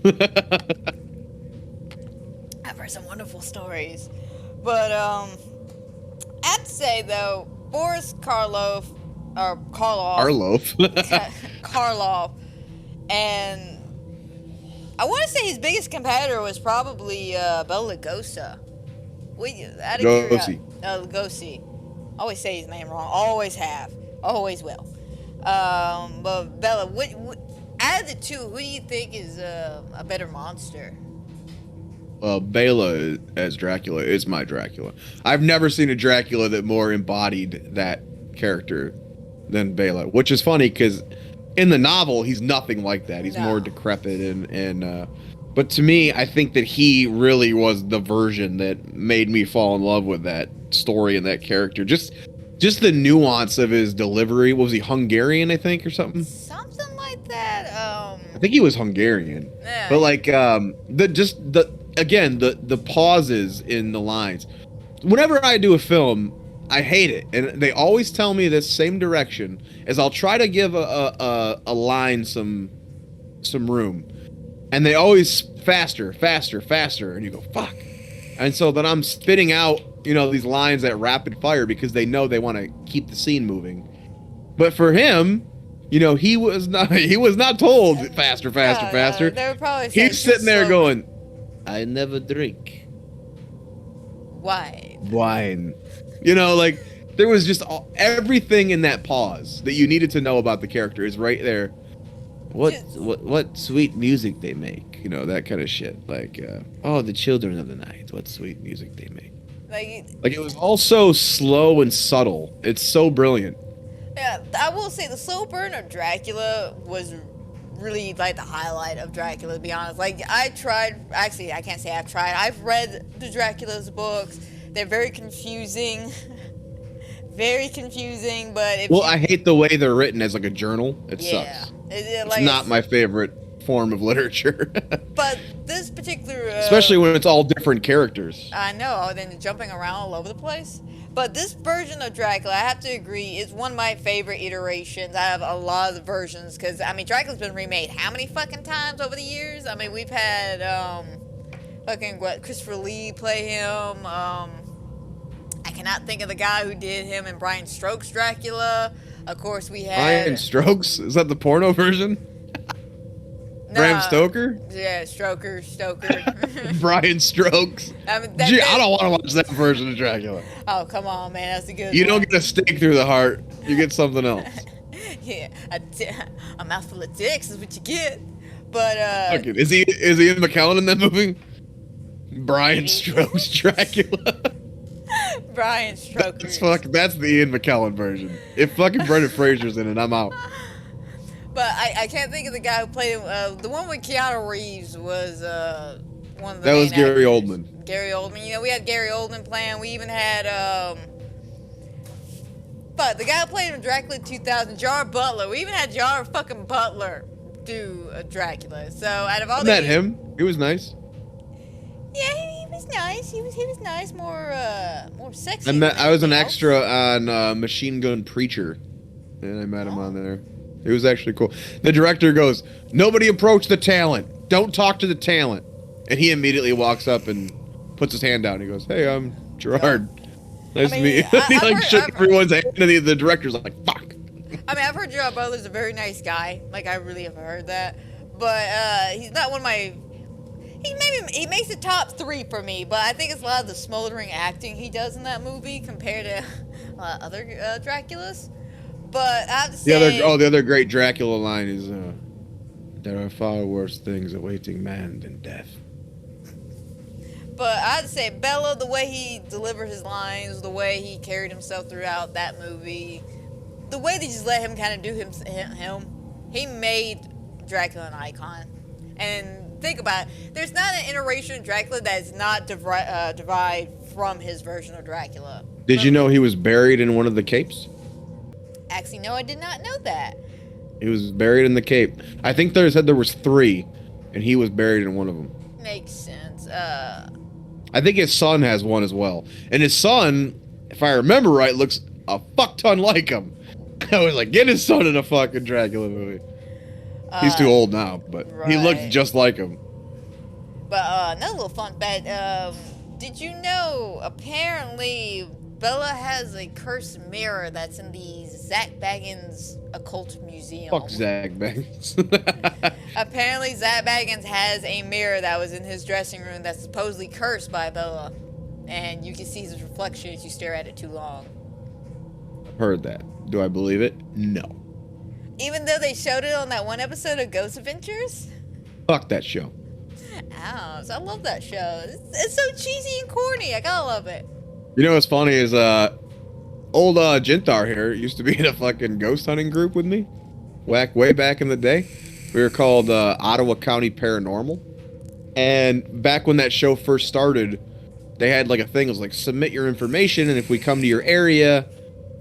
I've heard some wonderful stories. But, I have to say, though, Boris Karloff, Karloff, and I want to say his biggest competitor was probably Bela Lugosi. Lugosi. Always say his name wrong. Always have. Always will. But Bella, what out of the two, who do you think is a better monster? Well, Bela as Dracula is my Dracula. I've never seen a Dracula that more embodied that character than Bela, which is funny because in the novel he's nothing like that. He's more decrepit and but to me, I think that he really was the version that made me fall in love with that story and that character. Just the nuance of his delivery. What was he, Hungarian, I think, or something? Something like that. I think he was Hungarian. Yeah. But like the pauses in the lines. Whenever I do a film, I hate it, and they always tell me this same direction. As I'll try to give a line some room, and they always faster, and you go fuck, and so then I'm spitting out these lines at rapid fire because they know they want to keep the scene moving. But for him, he was not told faster. They were probably He's sitting there going, I never drink wine. Like there was just everything in that pause that you needed to know about the character is right there. What sweet music they make, that kind of shit. Like, the children of the night, what sweet music they make. Like it was all so slow and subtle. It's so brilliant. Yeah, I will say the slow burn of Dracula was really like the highlight of Dracula, to be honest. Like I can't say I've tried. I've read the Dracula's books. They're very confusing. Very confusing, but I hate the way they're written as like a journal. It sucks. It's not my favorite form of literature. But this particular especially when it's all different characters. I know, then jumping around all over the place. But this version of Dracula, I have to agree, is one of my favorite iterations out of a lot of the versions. Because, Dracula's been remade how many fucking times over the years? We've had, Christopher Lee play him. I cannot think of the guy who did him and Brian Stokes' Dracula. Of course, we had... Brian Stokes? Is that the porno version? Bram Stoker? Yeah, Stoker. Brian Stokes. I don't want to watch that version of Dracula. Oh, come on, man. That's a good one. You don't get a stake through the heart. You get something else. Yeah, a mouthful of dicks is what you get. But, okay. Is he Ian McKellen in that movie? Brian Stokes Dracula. Brian Stoker. That's the Ian McKellen version. If fucking Brendan Fraser's in it, I'm out. But I can't think of the guy who played him. The one with Keanu Reeves was one of the That main was Gary actors. Oldman. Gary Oldman. We had Gary Oldman playing. We even had but the guy who played him in Dracula 2000, Gerard Butler. We even had Gerard fucking Butler do Dracula. So out of all met him. He was nice. Yeah, he was nice. He was nice. More sexy. I was an extra on Machine Gun Preacher, and I met him on there. It was actually cool. The director goes, "Nobody approach the talent. Don't talk to the talent." And he immediately walks up and puts his hand down. He goes, "Hey, I'm Gerard. Nice to meet you." He shook everyone's hand, and the director's like, "Fuck." I've heard Gerard Butler's a very nice guy. Like, I really have heard that. But he's not one of my... He makes the top 3 for me, but I think it's a lot of the smoldering acting he does in that movie compared to other Draculas. But I have to say... The other great Dracula line is, there are far worse things awaiting man than death. But I have to say, Bela, the way he delivered his lines, the way he carried himself throughout that movie, the way they just let him kind of do him, he made Dracula an icon. And think about it, there's not an iteration of Dracula that is not derived from his version of Dracula. Did you know he was buried in one of the capes? Actually, no, I did not know that. He was buried in the cape. I think they said there was 3, and he was buried in one of them. Makes sense. I think his son has one as well. And his son, if I remember right, looks a fuck ton like him. I was like, get his son in a fucking Dracula movie. He's too old now, but he looks just like him. But another little fun fact, did you know apparently Bella has a cursed mirror that's in the Zach Baggins Occult Museum? Fuck Zach Baggins. Apparently Zach Baggins has a mirror that was in his dressing room that's supposedly cursed by Bella. And you can see his reflection if you stare at it too long. Heard that. Do I believe it? No. Even though they showed it on that one episode of Ghost Adventures? Fuck that show. Ouch, I love that show. It's so cheesy and corny. I gotta love it. You know what's funny is old Jintar here used to be in a fucking ghost hunting group with me. Way back in the day. We were called Ottawa County Paranormal. And back when that show first started, they had like a thing. It was like, submit your information, and if we come to your area,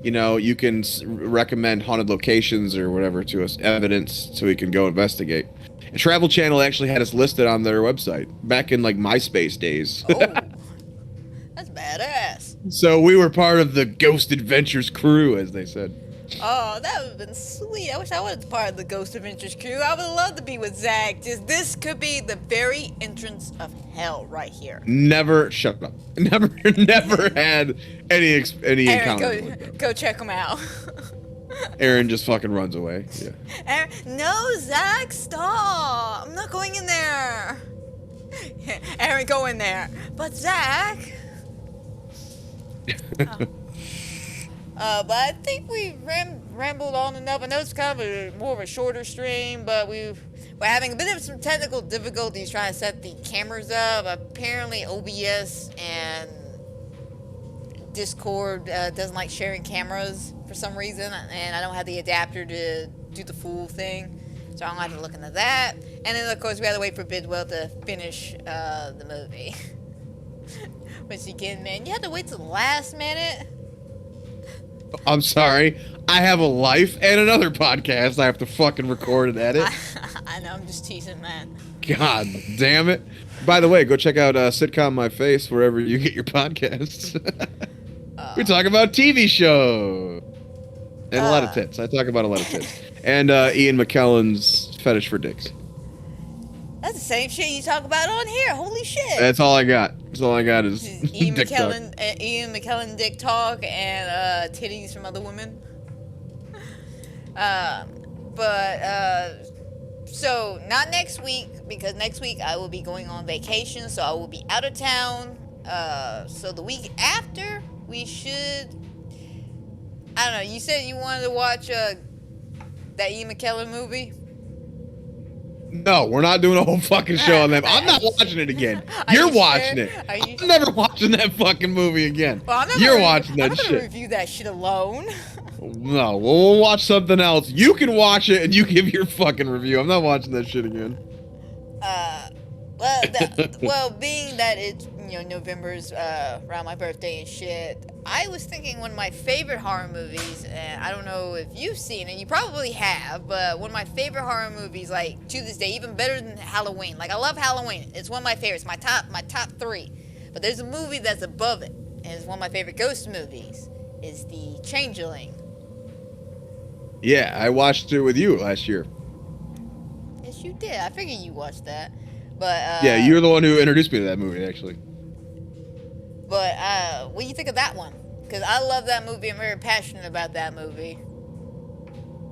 you know, you can recommend haunted locations or whatever to us, evidence, so we can go investigate. And Travel Channel actually had us listed on their website back in like MySpace days. Oh, that's badass. So we were part of the Ghost Adventures crew, as they said. Oh, that would have been sweet. I wish I was part of the Ghost Adventures crew. I would love to be with Zach. This could be the very entrance of hell right here. Never, shut up. Never had any Aaron, encounter with them. go check him out. Aaron just fucking runs away. Yeah. Aaron, no, Zach, stop. I'm not going in there. Aaron, go in there. But Zach. But I think we rambled on enough. I know it's kind of more of a shorter stream, but we're having a bit of some technical difficulties trying to set the cameras up. Apparently OBS and Discord doesn't like sharing cameras for some reason, and I don't have the adapter to do the full thing, so I'm going to have to look into that. And then, of course, we have to wait for Bidwell to finish the movie. Which, again, man, you have to wait till the last minute. I'm sorry. I have a life and another podcast I have to fucking record and edit. I know, I'm just teasing, man. God damn it. By the way, go check out Sitcom My Face wherever you get your podcasts. We talk about TV shows. And a lot of tits. I talk about a lot of tits. And Ian McKellen's fetish for dicks. That's the same shit you talk about on here. Holy shit. That's all I got. That's all I got is Ian dick McKellen, talk. Ian McKellen dick talk and titties from other women. So not next week, because next week I will be going on vacation, so I will be out of town. So the week after we should. I don't know. You said you wanted to watch that Ian McKellen movie. No, we're not doing a whole fucking show on them. I'm not watching it again. You're watching it. I'm never watching that fucking movie again. Well, You're watching that I'm not shit. gonna review that shit alone. No, we'll watch something else. You can watch it and you give your fucking review. I'm not watching that shit again. Well, being that it's, you know, November's around my birthday and shit, I was thinking one of my favorite horror movies, and I don't know if you've seen it, you probably have, but one of my favorite horror movies, like, to this day, even better than Halloween. Like, I love Halloween. It's one of my favorites, my top 3. But there's a movie that's above it, and it's one of my favorite ghost movies, is The Changeling. Yeah, I watched it with you last year. Yes, you did. I figured you watched that. But Yeah, you're the one who introduced me to that movie, actually. But what do you think of that one? Because I love that movie. I'm very passionate about that movie.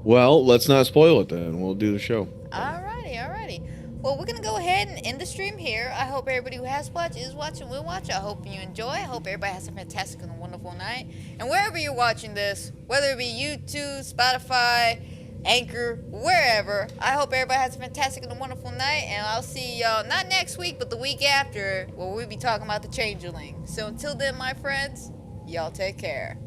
Well, let's not spoil it then. We'll do the show. Alrighty. Well, we're going to go ahead and end the stream here. I hope everybody who has watched, is watching, will watch. I hope you enjoy. I hope everybody has a fantastic and wonderful night. And wherever you're watching this, whether it be YouTube, Spotify, Anchor, wherever, I hope everybody has a fantastic and wonderful night. And I'll see y'all not next week, but the week after, where we'll be talking about The Changeling. So until then, my friends, y'all take care.